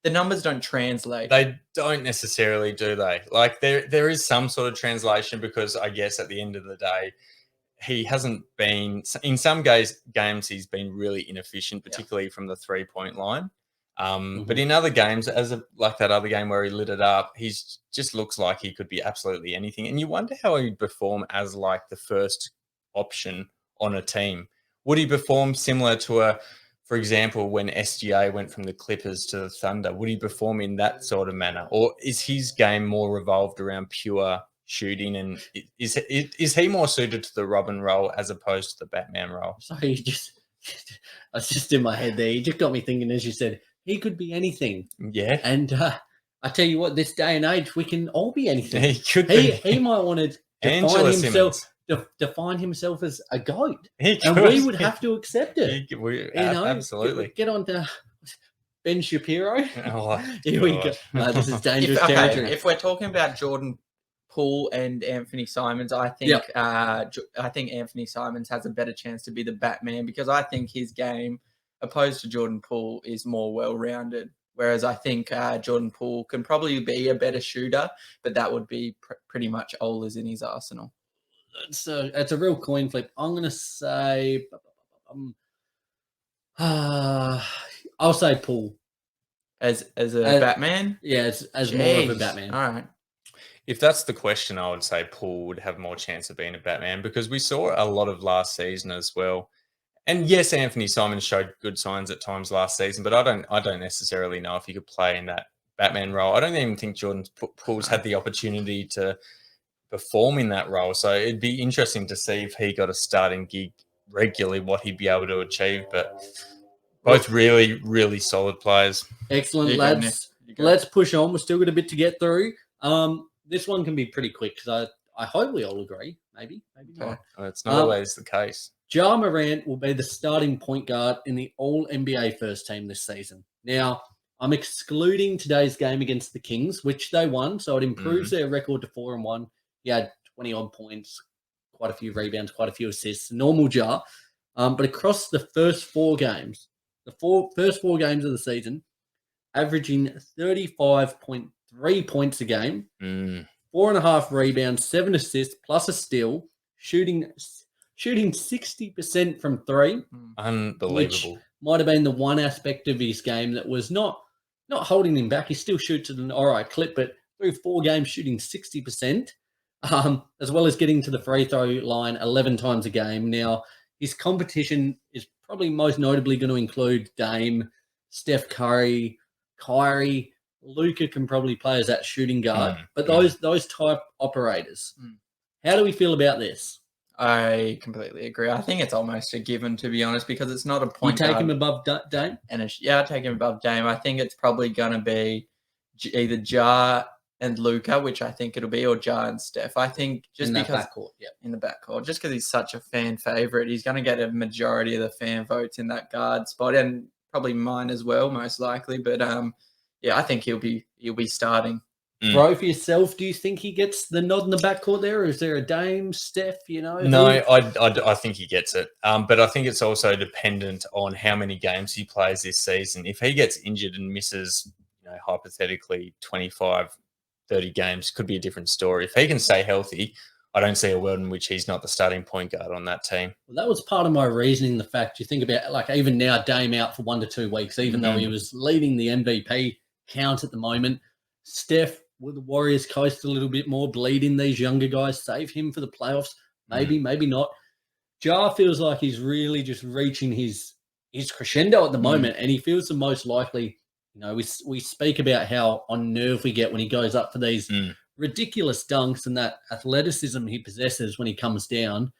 the numbers don't translate.
They don't necessarily, do they? Like there is some sort of translation, because I guess at the end of the day, he hasn't been in some games he's been really inefficient, particularly from the 3-point line. But in other games, like that other game where he lit it up, he's just looks like he could be absolutely anything. And you wonder how he'd perform as like the first option on a team. Would he perform similar to for example, when SGA went from the Clippers to the Thunder? Would he perform in that sort of manner, or is his game more revolved around pure shooting? And is he more suited to the Robin role as opposed to the Batman role?
So I was just in my head there. You just got me thinking, as you said, he could be anything.
Yeah.
And I tell you what, this day and age, we can all be anything.
He could be.
He might want to define himself as a goat. And we would have to accept it.
Absolutely.
Get on to Ben Shapiro.
Oh,
Here we go. No, this is dangerous territory.
If we're talking about Jordan Poole and Anthony Simons, I think I think Anthony Simons has a better chance to be the Batman, because I think his game, opposed to Jordan Poole, is more well-rounded. Whereas I think Jordan Poole can probably be a better shooter, but that would be pretty much all is in his arsenal.
It's a real coin flip. I'm going to say, I'll say Poole
as a Batman.
Yeah, as more of a Batman.
All right.
If that's the question, I would say Poole would have more chance of being a Batman, because we saw a lot of last season as well. And yes, Anthony Simons showed good signs at times last season, but I don't necessarily know if he could play in that Batman role. I don't even think Jordan Poole's had the opportunity to perform in that role. So it'd be interesting to see if he got a starting gig regularly, what he'd be able to achieve. But both really, really solid players.
Excellent, lads. Let's push on. We've still got a bit to get through. This one can be pretty quick, because I hope we all agree. Maybe not.
Well, it's not always the case.
Ja Morant will be the starting point guard in the All-NBA first team this season. Now, I'm excluding today's game against the Kings, which they won, so it improves their record to 4-1. He had 20-odd points, quite a few rebounds, quite a few assists. Normal Ja. But across the first four games, first four games of the season, averaging 35.3 points a game, 4.5 rebounds, 7 assists, plus a steal, shooting 60% from three.
Unbelievable.
Which might have been the one aspect of his game that was not holding him back. He still shoots at an all right clip, but through 4 games shooting 60%, as well as getting to the free throw line 11 times a game. Now, his competition is probably most notably going to include Dame, Steph Curry, Kyrie. Luka can probably play as that shooting guard, but those type operators. How do we feel about this?
I completely agree. I think it's almost a given, to be honest, because it's not a point
You take
guard.
him above Dame?
I take him above Dame. I think it's probably going to be either Ja and Luka, which I think it'll be, or Ja and Steph. I think just
in
because
in
the backcourt, just because he's such a fan favorite, he's going to get a majority of the fan votes in that guard spot, and probably mine as well, most likely. But I think he'll be starting.
Bro, for yourself, do you think he gets the nod in the backcourt there, or is there a Dame, Steph,
No, I think he gets it. But I think it's also dependent on how many games he plays this season. If he gets injured and misses, hypothetically 25, 30 games, could be a different story. If he can stay healthy, I don't see a world in which he's not the starting point guard on that team.
Well, that was part of my reasoning, the fact you think about, like, even now, Dame out for 1 to 2 weeks, even though he was leading the MVP count at the moment. Steph, will the Warriors coast a little bit more, bleed in these younger guys, save him for the playoffs? Maybe, maybe not. Ja feels like he's really just reaching his he's crescendo at the moment, and he feels the most likely. You know, we speak about how on nerve we get when he goes up for these ridiculous dunks and that athleticism he possesses when he comes down.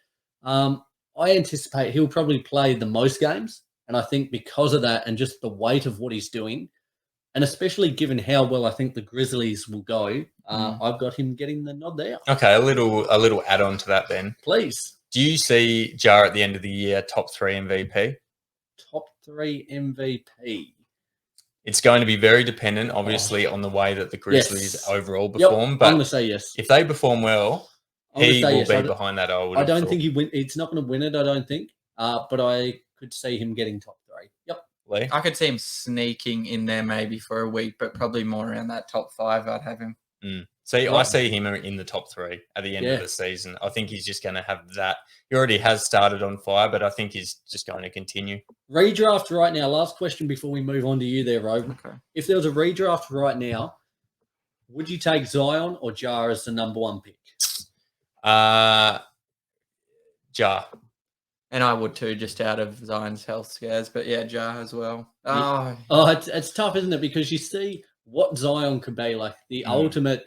I anticipate he'll probably play the most games, and I think because of that and just the weight of what he's doing, and especially given how well I think the Grizzlies will go, I've got him getting the nod there.
Okay, a little add-on to that then.
Please.
Do you see Jar at the end of the year top 3 MVP?
Top 3 MVP.
It's going to be very dependent, obviously, on the way that the Grizzlies overall perform. But
I'm going to say yes.
If they perform well, he will be behind that. I
don't think he win. It's not going to win it, I don't think. But I could see him getting top 3. Yep.
Lee?
I could see him sneaking in there maybe for a week, but probably more around that top 5. I'd have him.
See, I see him in the top 3 at the end of the season. I think he's just going to have that. He already has started on fire, but I think he's just going to continue.
Redraft right now. Last question before we move on to you there, Rogue.
Okay.
If there was a redraft right now, would you take Zion or Jar as the number 1 pick?
Jar. And I would too, just out of Zion's health scares. But yeah, Jar as well.
It's tough, isn't it? Because you see what Zion could be, like the ultimate,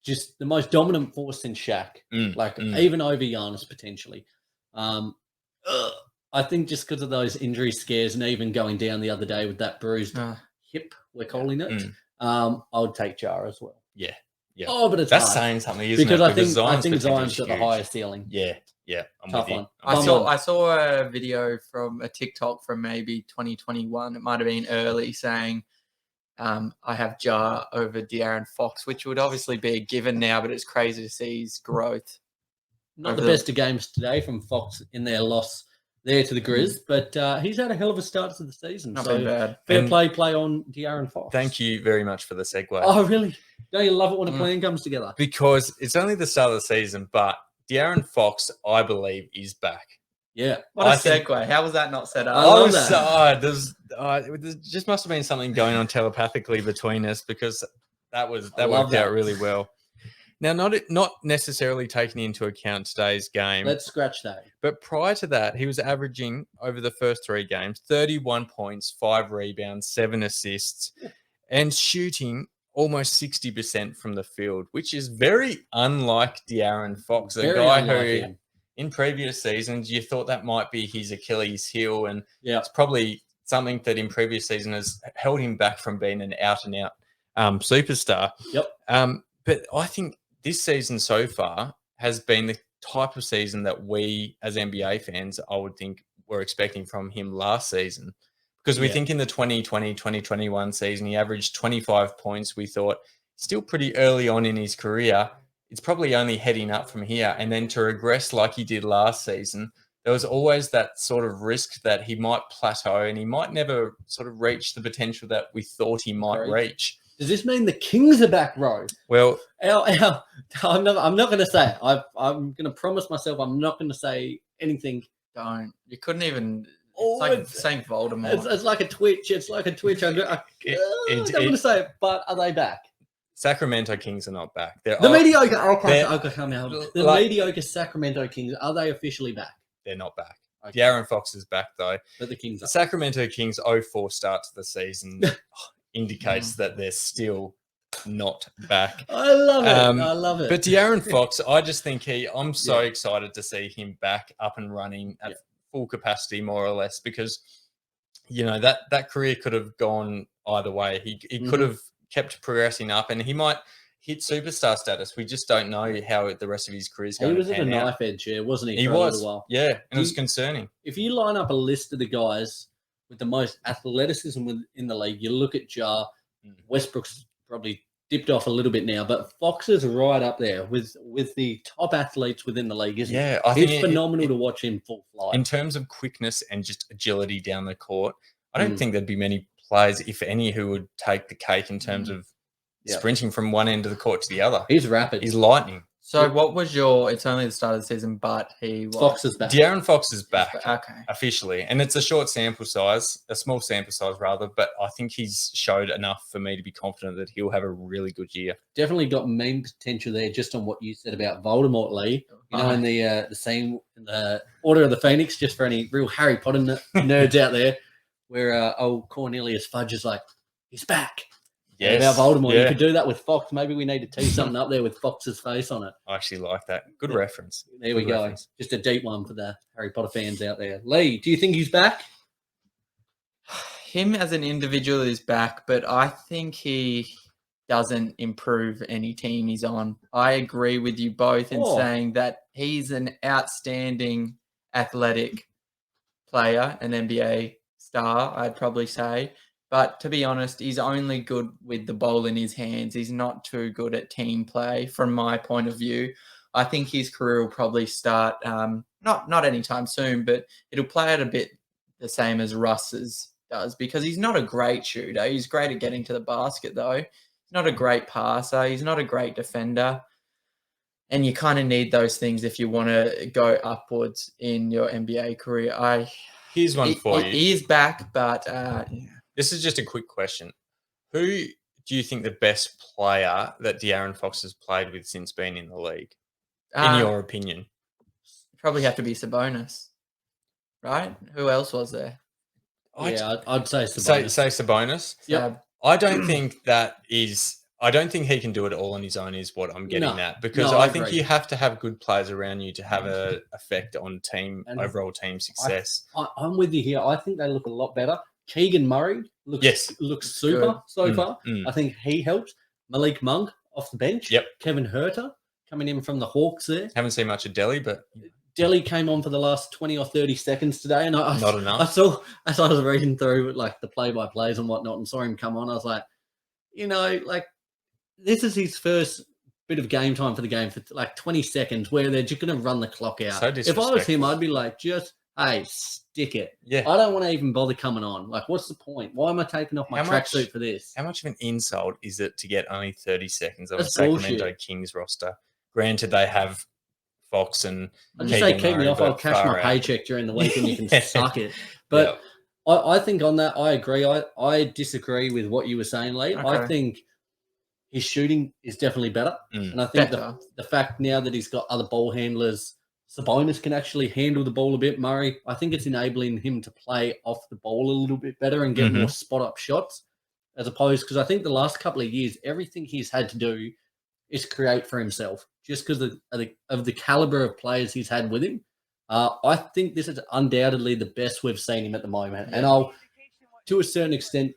just the most dominant force in Shaq, even over Giannis potentially. I think just because of those injury scares and even going down the other day with that bruised hip, we're calling it, I would take Jar as well.
Yeah.
Oh, but
that's
hard.
saying something, isn't
because
it?
Because I think Zion's got the highest ceiling.
Yeah. I'm
tough
with you.
one.
I saw a video from a TikTok from maybe 2021. It might have been early saying, I have Jar over De'Aaron Fox, which would obviously be a given now, but it's crazy to see his growth.
Not the best of games today from Fox in their loss there to the Grizz, but he's had a hell of a start to the season.
Not been bad.
Fair play on De'Aaron Fox.
Thank you very much for the segue.
Oh, really? Don't you love it when a plan comes together?
Because it's only the start of the season, but De'Aaron Fox, I believe, is back.
Yeah.
What a segue. How was that not set up?
I love that.
There just must have been something going on telepathically between us because that worked out really well. Now, not necessarily taking into account today's game.
Let's scratch that.
But prior to that, he was averaging over the first 3 games 31 points, 5 rebounds, 7 assists, and shooting almost 60% from the field, which is very unlike De'Aaron Fox, a guy who in previous seasons you thought that might be his Achilles heel, and it's probably something that in previous season has held him back from being an out-and-out superstar.
Yep.
But I think this season so far has been the type of season that we as NBA fans, I would think, were expecting from him last season. Because we think in the 2020-2021 season, he averaged 25 points. We thought still pretty early on in his career. It's probably only heading up from here. And then to regress like he did last season, there was always that sort of risk that he might plateau and he might never sort of reach the potential that we thought he might reach.
Does this mean the Kings are back, Ro?
Well,
I'm not going to say it. I'm going to promise myself I'm not going to say anything.
Don't. You couldn't even... It's like saying Voldemort.
It's like a twitch. It's like a twitch. I don't want to say it, but are they back?
Sacramento Kings are not back.
Mediocre Sacramento Kings, are they officially back?
They're not back. Okay. De'Aaron Fox is back, though.
But the Kings
are. Sacramento Kings 0-4 start to the season indicates that they're still not back.
I love it.
But De'Aaron Fox, I just think I'm so excited to see him back up and running at full capacity, more or less, because that career could have gone either way. He could have kept progressing up, and he might hit superstar status. We just don't know how the rest of his career is going.
He was at a knife edge, wasn't he?
He was, a little while. And it was concerning.
If you line up a list of the guys with the most athleticism in the league, you look at Jar. Westbrook's probably dipped off a little bit now, but Fox is right up there with the top athletes within the league, isn't he?
Yeah,
I think it's phenomenal to watch him full flight.
In terms of quickness and just agility down the court, I don't think there'd be many players, if any, who would take the cake in terms of sprinting from one end of the court to the other.
He's rapid.
He's lightning.
So what was your? It's only the start of the season, but he was
Fox is back.
De'Aaron Fox is back
Okay.
officially, and it's a short sample size, a small sample size rather. But I think he's showed enough for me to be confident that he'll have a really good year.
Definitely got meme potential there, just on what you said about Voldemort, Lee. You know, in the scene in the Order of the Phoenix, just for any real Harry Potter nerds out there, where old Cornelius Fudge is like, he's back.
Yes,
about Voldemort.
yeah.
You could do that with Fox. Maybe we need to tee something up there with Fox's face on it.
I actually like that. Good reference.
There we go. Just a deep one for the Harry Potter fans out there. Lee, do you think he's back?
Him as an individual is back, but I think he doesn't improve any team he's on. I agree with you both in saying that he's an outstanding athletic player, an NBA star, I'd probably say. But to be honest, he's only good with the ball in his hands. He's not too good at team play from my point of view. I think his career will probably start, not anytime soon, but it'll play out a bit the same as Russ's does, because he's not a great shooter. He's great at getting to the basket, though. He's not a great passer. He's not a great defender. And you kind of need those things if you want to go upwards in your NBA career.
Here's one for you.
He is back, but yeah.
This is just a quick question. Who do you think the best player that De'Aaron Fox has played with since being in the league, in your opinion?
Probably have to be Sabonis, right? Who else was there?
I'd say Sabonis.
Say Sabonis?
Yep.
I don't think I don't think he can do it all on his own is what I'm getting at. Because I think you have to have good players around you to have an effect on overall team success.
I'm with you here. I think they look a lot better. Keegan Murray looks super so far. I think he helps. Malik Monk off the bench.
Yep.
Kevin Huerter coming in from the Hawks there.
Haven't seen much of Delhi, but
Delhi came on for the last 20 or 30 seconds today, and
not enough.
I saw as I was reading through like the play-by-plays and whatnot, and saw him come on. I was like, this is his first bit of game time for the game for like 20 seconds, where they're just going to run the clock out.
So
if I was him, I'd be like, hey, stick it.
Yeah.
I don't want to even bother coming on. Like, what's the point? Why am I taking off my tracksuit for this?
How much of an insult is it to get only 30 seconds on
That's
a Sacramento
bullshit.
Kings roster? Granted, they have Fox and
I just say keep me off. I'll cash my paycheck during the week and you can suck it. But I think on that, I agree. I disagree with what you were saying, Lee. Okay. I think his shooting is definitely better. And I think the fact now that he's got other ball handlers, Sabonis can actually handle the ball a bit. Murray, I think it's enabling him to play off the ball a little bit better and get more spot-up shots, as opposed, because I think the last couple of years, everything he's had to do is create for himself, just because of the caliber of players he's had with him. I think this is undoubtedly the best we've seen him at the moment. And I'll, to a certain extent,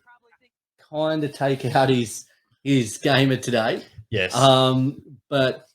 kind of take out his game of today.
Yes.
But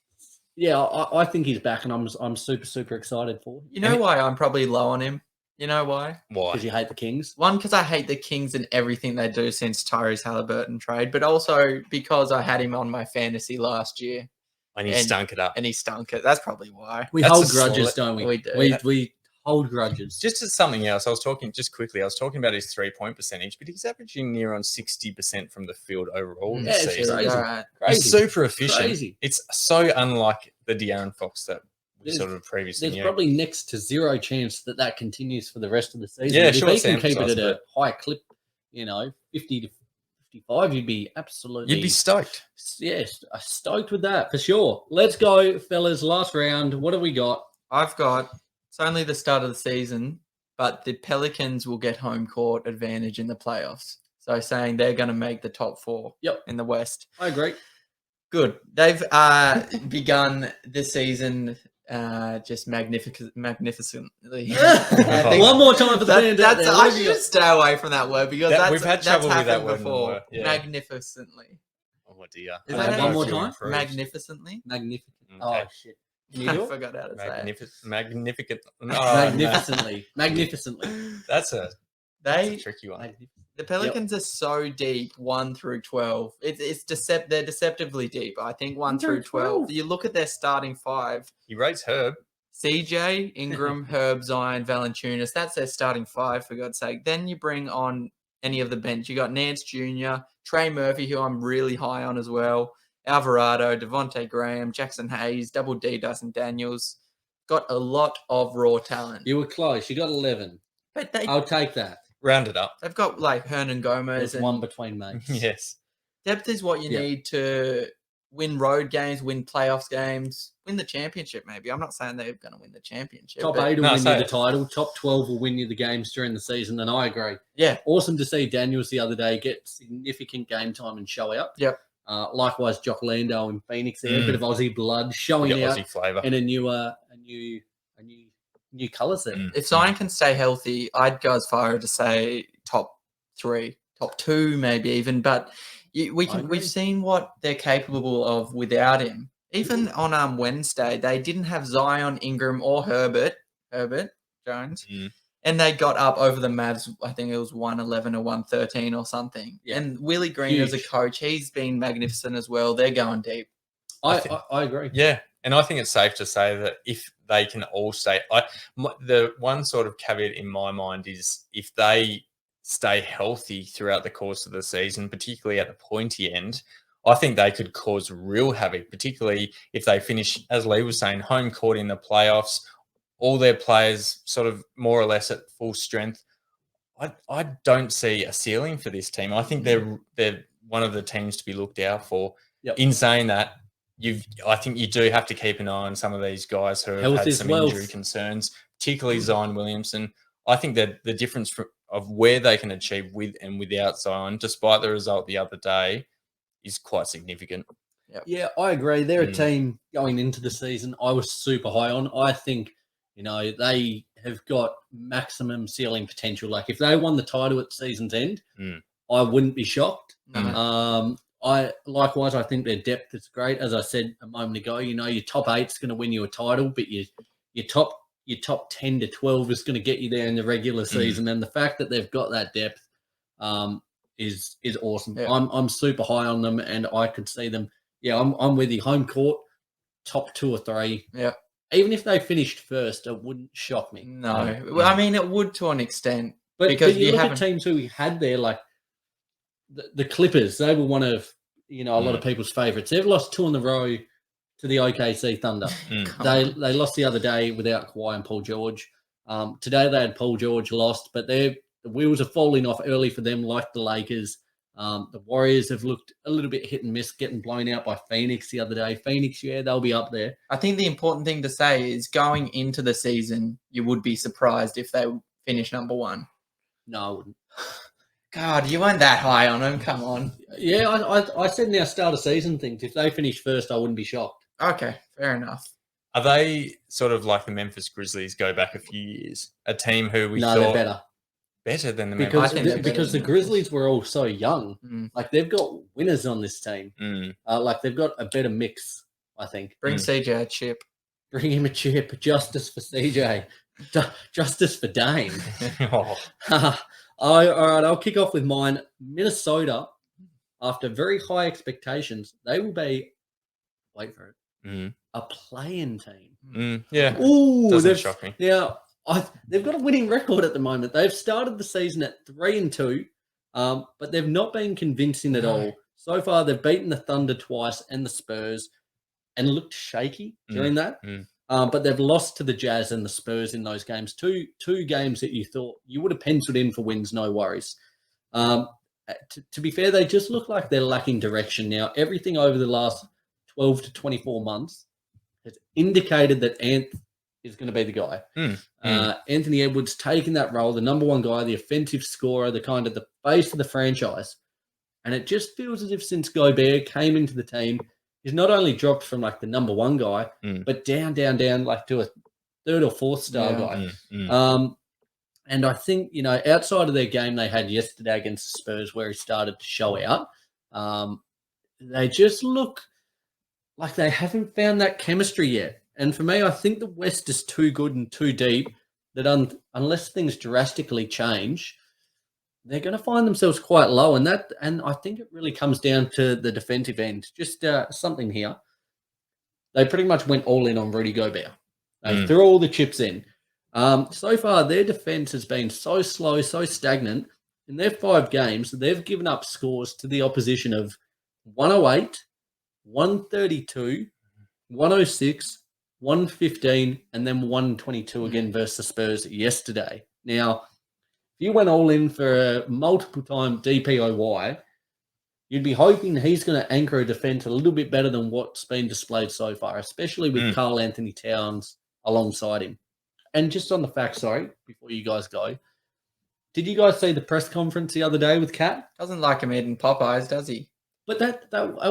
yeah, I think he's back, and I'm super, super excited for him.
You know why I'm probably low on him? You know why?
Why?
Because you hate the Kings?
One, because I hate the Kings and everything they do since Tyrese Halliburton trade, but also because I had him on my fantasy last year.
And he stunk it up.
And he stunk it. That's probably why.
We hold grudges, don't we?
We do.
We hold grudges.
Just as something else, I was talking about his 3-point percentage, but he's averaging near on 60% from the field overall this season.
Crazy.
Right.
He's super efficient.
Crazy.
It's so unlike the De'Aaron Fox that we sort of previously
There's
knew.
probably next to zero chance that continues for the rest of the season.
Yeah,
if
sure.
he can keep it at a high clip, 50 to 55, you'd be
stoked.
Yes, stoked with that for sure. Let's go, fellas. Last round. What have we got?
It's only the start of the season, but the Pelicans will get home court advantage in the playoffs. So saying they're going to make the top 4 in the West.
I agree.
Good. They've begun this season just magnificently.
One more time for the fans out there.
I should stay away from that word because
we've had trouble with that word
before. Magnificently.
Oh dear.
Is that
one more time?
Magnificent.
Okay.
Oh
shit. I
forgot how to say it.
Magnificently.
That's a tricky one.
The Pelicans are so deep, 1 through 12. They're deceptively deep. I think 1 through 12. You look at their starting 5.
He rates Herb.
CJ, Ingram, Herb, Zion, Valanciunas. That's their starting 5, for God's sake. Then you bring on any of the bench. You got Nance Jr., Trey Murphy, who I'm really high on as well, Alvarado, Devontae Graham, Jackson Hayes, Double D, Dyson Daniels. Got a lot of raw talent.
You were close. You got 11.
But
I'll take that.
Round it up.
they've got like Hernan Gomez.
There's one between mates.
Yes.
Depth is what you need to win road games, win playoffs games, win the championship maybe. I'm not saying they're going to win the championship.
Top 8 will win you the title. Top 12 will win you the games during the season, and I agree.
Yeah.
Awesome to see Daniels the other day get significant game time and show out.
Yep.
Likewise, Jock Lando in Phoenix there, a bit of Aussie blood showing out
Aussie flavour.
and a new colours there.
If Zion can stay healthy, I'd go as far as to say top 3, top 2 maybe even, but we've seen what they're capable of without him. Even on Wednesday, they didn't have Zion, Ingram, or Herbert Jones, and they got up over the Mavs. I think it was 111 or 113 or something. Yeah. And Willie Green as a coach, he's been magnificent as well. They're going deep.
I agree.
Yeah, and I think it's safe to say that if they can all stay, the one sort of caveat in my mind is if they stay healthy throughout the course of the season, particularly at the pointy end, I think they could cause real havoc, particularly if they finish, as Lee was saying, home court in the playoffs, all their players sort of more or less at full strength. I don't see a ceiling for this team. I think they're one of the teams to be looked out for.
Yep.
In saying that, I think you do have to keep an eye on some of these guys who have had some injury concerns, particularly Zion Williamson. I think that the difference of where they can achieve with and without Zion, despite the result the other day, is quite significant.
Yep. Yeah, I agree. They're a team going into the season I was super high on. I think, they have got maximum ceiling potential. Like if they won the title at season's end, I wouldn't be shocked. I think their depth is great. As I said a moment ago, your top 8 is going to win you a title, but your top 10 to 12 is going to get you there in the regular season. And the fact that they've got that depth is awesome. Yeah. I'm super high on them, and I could see them. Yeah, I'm with you. Home court, top 2 or 3.
Yeah.
Even if they finished first, it wouldn't shock me.
No. Well, I mean, it would to an extent.
But you look at teams who we had there, like the Clippers, they were one of, a lot of people's favourites. They've lost 2 in a row to the OKC Thunder. They lost the other day without Kawhi and Paul George. Today they had Paul George lost, but the wheels are falling off early for them, like the Lakers. The Warriors have looked a little bit hit and miss, getting blown out by Phoenix the other day. Phoenix, they'll be up there.
I think the important thing to say is going into the season, you would be surprised if they finish number 1.
No, I wouldn't.
God, you weren't that high on them. Come on.
Yeah, I said in our start of season things, if they finish first, I wouldn't be shocked.
Okay, fair enough.
Are they sort of like the Memphis Grizzlies go back a few years? A team who we thought...
No, they're better.
Better than the Memphis.
Because the Grizzlies were all so young. Like, they've got winners on this team. Like, they've got a better mix, I think.
Bring CJ a chip.
Bring him a chip. Justice for CJ. Justice for Dame. All right, I'll kick off with mine. Minnesota, after very high expectations, they will be, wait for it, a play-in team.
Yeah.
Ooh,
doesn't shock me.
Yeah. They've got a winning record at the moment. They've started the season at 3-2, but they've not been convincing at all. So far, they've beaten the Thunder twice and the Spurs and looked shaky during that. But they've lost to the Jazz and the Spurs in those games. Two games that you thought you would have penciled in for wins, no worries. To be fair, they just look like they're lacking direction now. Everything over the last 12 to 24 months has indicated that Ant is going to be the guy. Anthony Edwards taking that role, the number 1 guy, the offensive scorer, the kind of the face of the franchise. And it just feels as if since Gobert came into the team, he's not only dropped from like the number 1 guy, but down, like to a 3rd or 4th star guy. And I think, outside of their game they had yesterday against the Spurs where he started to show out, they just look like they haven't found that chemistry yet. And for me, I think the West is too good and too deep that unless things drastically change, they're going to find themselves quite low. And I think it really comes down to the defensive end. Just something here. They pretty much went all in on Rudy Gobert. They threw all the chips in. So far, their defense has been so slow, so stagnant. In their 5 games, they've given up scores to the opposition of 108, 132, 106, 115, and then 122 again versus the Spurs yesterday. Now, if you went all in for a multiple-time DPOY, you'd be hoping he's going to anchor a defense a little bit better than what's been displayed so far, especially with Karl Anthony Towns alongside him. And just on the fact, sorry, before you guys go, did you guys see the press conference the other day with Kat?
Doesn't like him eating Popeyes, does he?
But that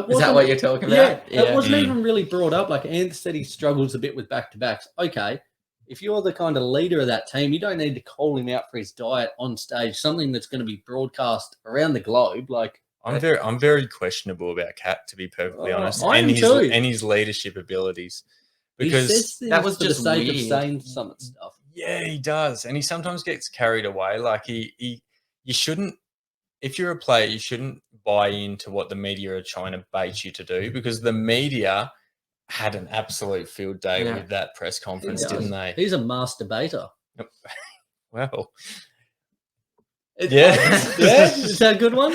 is that what you're talking about?
Yeah, it wasn't even really brought up. Like Anth said, he struggles a bit with back-to-backs. Okay, if you're the kind of leader of that team, you don't need to call him out for his diet on stage, something that's going to be broadcast around the globe. Like
I'm very questionable about Kat, to be perfectly honest,
and
his leadership abilities, because
that was just
the sake
weird.
of saying some stuff.
Yeah, he does, and he sometimes gets carried away. Like you shouldn't. If you're a player, you shouldn't buy into what the media are trying to bait you to do, because the media had an absolute field day with that press conference, didn't they?
He's a master baiter.
Well,
yeah, is that a good one?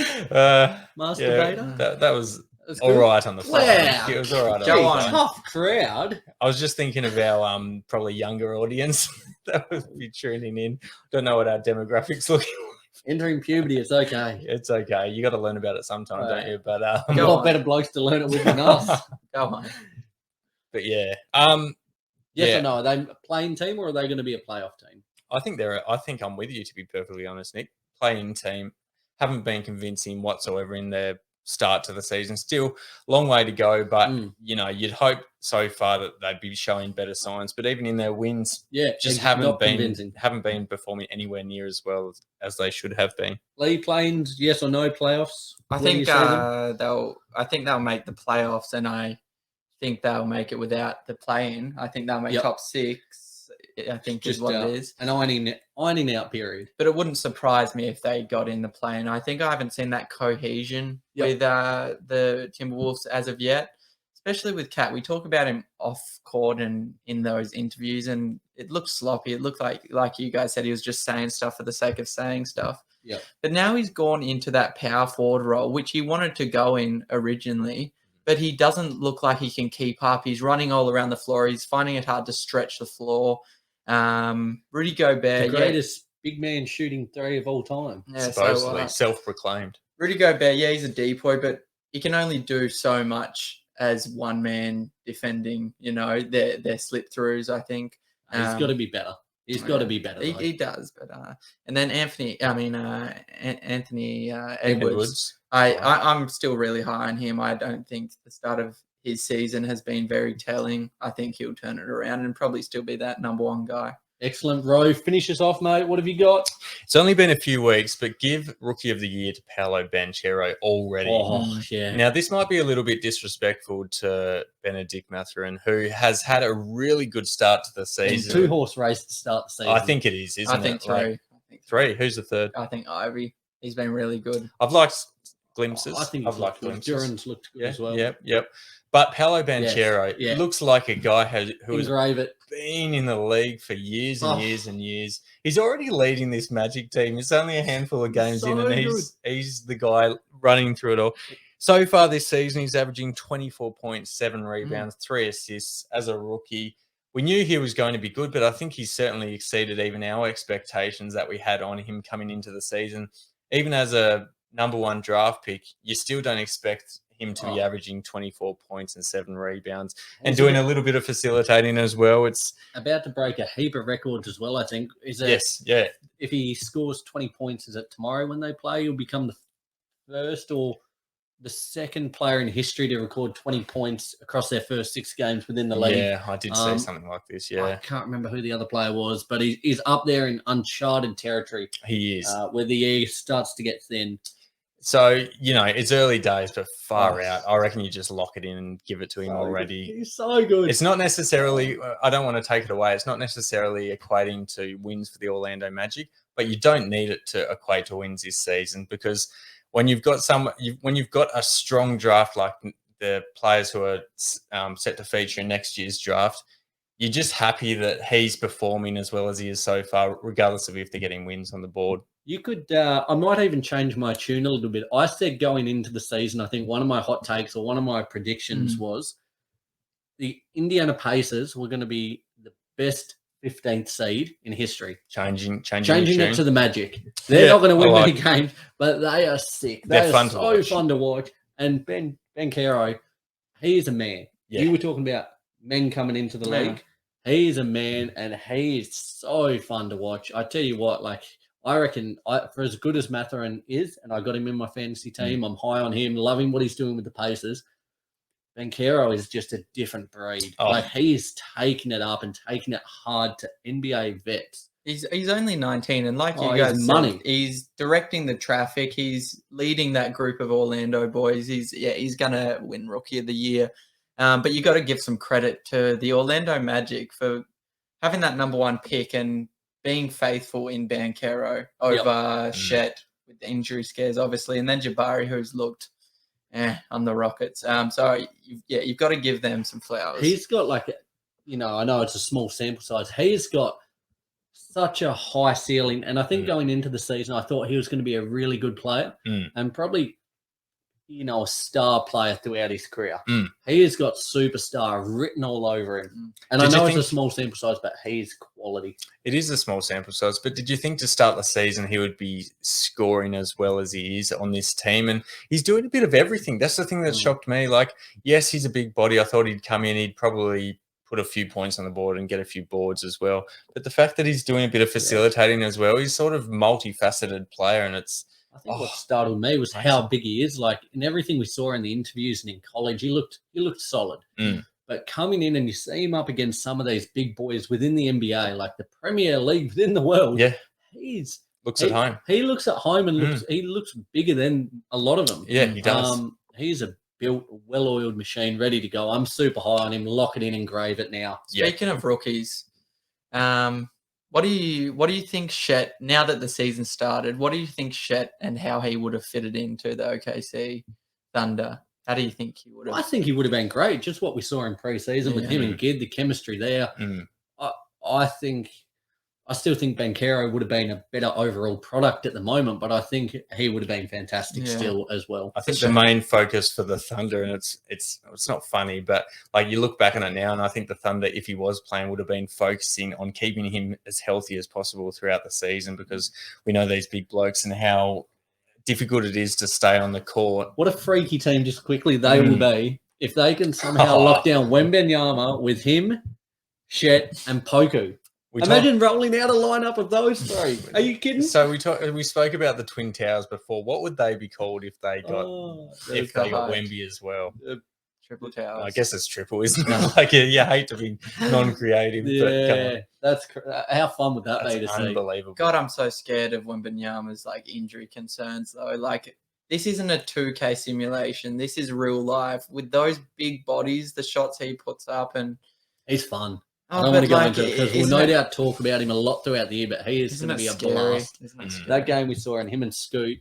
Master baiter?
That was all right on the front.
Wow.
It was all right.
Tough crowd.
I was just thinking of our probably younger audience that would be tuning in. Don't know what our demographics looking like.
Entering puberty, it's okay.
It's okay. You got to learn about it sometime, don't you? But
a lot better blokes to learn it with than us.
Go on.
But yeah.
Yes or no? Are they a playing team or are they going to be a playoff team?
I think I'm with you, to be perfectly honest, Nick. Playing team, haven't been convincing whatsoever in their start to the season. Still, long way to go, but you'd hope so far that they'd be showing better signs. But even in their wins, just haven't been performing anywhere near as well as they should have been.
League Plains, yes or no playoffs?
I think they'll make the playoffs, and I think they'll make it without the play-in. I think they'll make top 6. I think just is what it is.
An ironing out period.
But it wouldn't surprise me if they got in the play-in. I think I haven't seen that cohesion with the Timberwolves as of yet, especially with Kat. We talk about him off court and in those interviews, and it looked sloppy. It looked like you guys said, he was just saying stuff for the sake of saying stuff.
Yeah.
But now he's gone into that power forward role, which he wanted to go in originally, but he doesn't look like he can keep up. He's running all around the floor. He's finding it hard to stretch the floor. Rudy Gobert,
the greatest big man shooting 3 of all time.
Yeah,
supposedly self-proclaimed.
Rudy Gobert, he's a DPOY, but he can only do so much as one man defending. Their slip throughs. I think
he's got to be better. He's got to be better.
He does, but and then Anthony Edwards. I'm still really high on him. I don't think the start of his season has been very telling. I think he'll turn it around and probably still be that number 1 guy.
Excellent. Ro, finish us off, mate. What have you got?
It's only been a few weeks, but give Rookie of the Year to Paolo Banchero already.
Oh, yeah.
Now, this might be a little bit disrespectful to Benedict Mathurin, who has had a really good start to the season.
2-horse race to start the season.
I think it is, isn't it?
I think 3.
I think 3. Who's the third?
I think Ivy. He's been really good.
I've liked glimpses.
I think
I've liked glimpses.
Duran's looked good as well.
Yep. But Paolo Banchero looks like a guy who has been in the league for years and years and years. He's already leading this Magic team. It's only a handful of games in, and he's the guy running through it all. So far this season, he's averaging 24 points, 7 rebounds, 3 assists as a rookie. We knew he was going to be good, but I think he's certainly exceeded even our expectations that we had on him coming into the season. Even as a number 1 draft pick, you still don't expect him to be averaging 24 points and 7 rebounds and doing a little bit of facilitating as well. It's
about to break a heap of records as well, I think. If he scores 20 points, is it tomorrow when they play, he'll become the first or the second player in history to record 20 points across their first 6 games within the league.
Yeah, I did say something like this,
I can't remember who the other player was, but he's up there in uncharted territory.
He is.
Where the air starts to get thin.
So, it's early days, but far out. I reckon you just lock it in and give it to him already.
He's so good.
It's not necessarily, I don't want to take it away. It's not necessarily equating to wins for the Orlando Magic, but you don't need it to equate to wins this season, because when you've got a strong draft like the players who are set to feature in next year's draft, you're just happy that he's performing as well as he is so far, regardless of if they're getting wins on the board.
You could, I might even change my tune a little bit. I said going into the season, I think one of my hot takes or one of my predictions was the Indiana Pacers were going to be the best 15th seed in history.
Changing
it to the Magic. They're not going to win many games, but they are sick. They're fun to watch. And Ben Caro, he is a man. Yeah. You were talking about men coming into the league. He is a man, and he is so fun to watch. I tell you what, like, I reckon for as good as Mathurin is, and I got him in my fantasy team, I'm high on him, loving what he's doing with the Pacers. Ben Caro is just a different breed. Like, he is taking it up and taking it hard to NBA vets.
He's only 19, and like you guys said, he's directing the traffic. He's leading that group of Orlando boys. He's gonna win Rookie of the Year. But you got to give some credit to the Orlando Magic for having that number 1 pick and being faithful in Banchero over Shet with the injury scares, obviously, and then Jabari, who's looked on the Rockets. So you've got to give them some flowers.
He's got I know it's a small sample size. He's got such a high ceiling, and I think going into the season, I thought he was going to be a really good player and probably, a star player throughout his career. He has got superstar written all over him. And I know it's a small sample size, but he's quality.
It is a small sample size, but did you think to start the season he would be scoring as well as he is on this team? And he's doing a bit of everything. That's the thing that shocked me. Like, yes, he's a big body. I thought he'd come in, he'd probably put a few points on the board and get a few boards as well. But the fact that he's doing a bit of facilitating as well, he's sort of multifaceted player, and it's
I think what startled me was how big he is. Like, in everything we saw in the interviews and in college, he looked solid. But coming in and you see him up against some of these big boys within the NBA, like the Premier League within the world, he
looks at home.
He looks at home and he looks bigger than a lot of them.
Yeah, he does.
He's a built, well-oiled machine, ready to go. I'm super high on him. Lock it in and grave it now.
Speaking of rookies, what do you think Shet, now that the season started, what do you think Shet and how he would have fitted into the OKC Thunder? How do you think he would have?
I think he would have been great. Just what we saw in preseason with him and Gid, the chemistry there. I still think Banchero would have been a better overall product at the moment, but I think he would have been fantastic still as well.
I think the main focus for the Thunder, and it's not funny, but like you look back on it now, and I think the Thunder, if he was playing, would have been focusing on keeping him as healthy as possible throughout the season, because we know these big blokes and how difficult it is to stay on the court.
What a freaky team, just quickly, they will be if they can somehow lock down Wembanyama with him, Shet, and Poku. Imagine rolling out a lineup of those three. Are you kidding?
So we spoke about the Twin Towers before. What would they be called if they got Wemby as well?
Triple Towers.
I guess it's triple, isn't it? Like, you hate to be non-creative.
Yeah, that's how fun would that be to see?
Unbelievable.
God, I'm so scared of Wembanyama's injury concerns though. Like, this isn't a 2K simulation. This is real life with those big bodies, the shots he puts up, and
he's fun. I don't want to go into it because we'll no doubt talk about him a lot throughout the year, but he is going to be a blast. That game we saw in him and Scoot,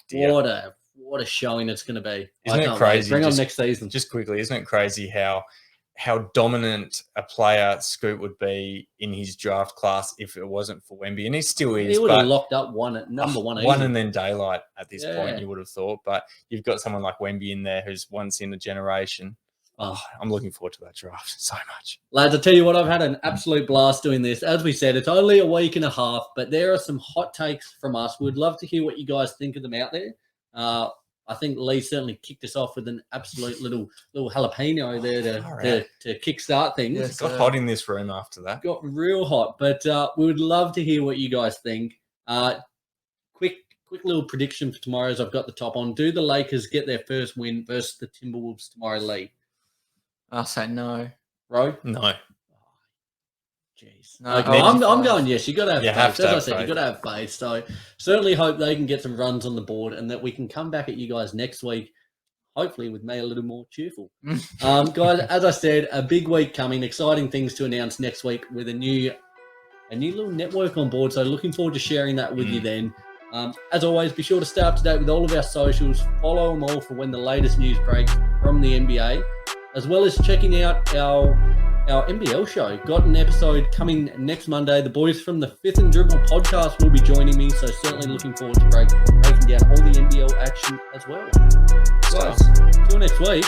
dear.
What a showing it's going to be.
Isn't it crazy?
Bring on next season.
Just quickly, isn't it crazy how dominant a player Scoot would be in his draft class if it wasn't for Wemby? And he still is.
He would have locked up one at number one.
One and then daylight at this point, you would have thought. But you've got someone like Wemby in there who's once in a generation. I'm looking forward to that draft so much.
Lads, I tell you what, I've had an absolute blast doing this. As we said, it's only a week and a half, but there are some hot takes from us. We'd love to hear what you guys think of them out there. I think Lee certainly kicked us off with an absolute little jalapeno there to kickstart things.
Yeah, it got hot in this room after that.
Got real hot, but we would love to hear what you guys think. Quick little prediction for tomorrow as I've got the top on. Do the Lakers get their first win versus the Timberwolves tomorrow, Lee?
I'll say no.
Ro?
No.
Jeez. No, I'm going yes. You got to have faith. As I said, you got to have faith. So certainly hope they can get some runs on the board and that we can come back at you guys next week, hopefully with me a little more cheerful. Guys, as I said, a big week coming. Exciting things to announce next week with a new little network on board. So looking forward to sharing that with you then. As always, be sure to stay up to date with all of our socials. Follow them all for when the latest news breaks from the NBA, as well as checking out our our NBL show. Got an episode coming next Monday. The boys from the Fifth and Dribble podcast will be joining me, so certainly looking forward to breaking down all the NBL action as well. Guys, till next week,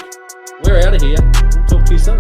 we're out of here. We'll talk to you soon.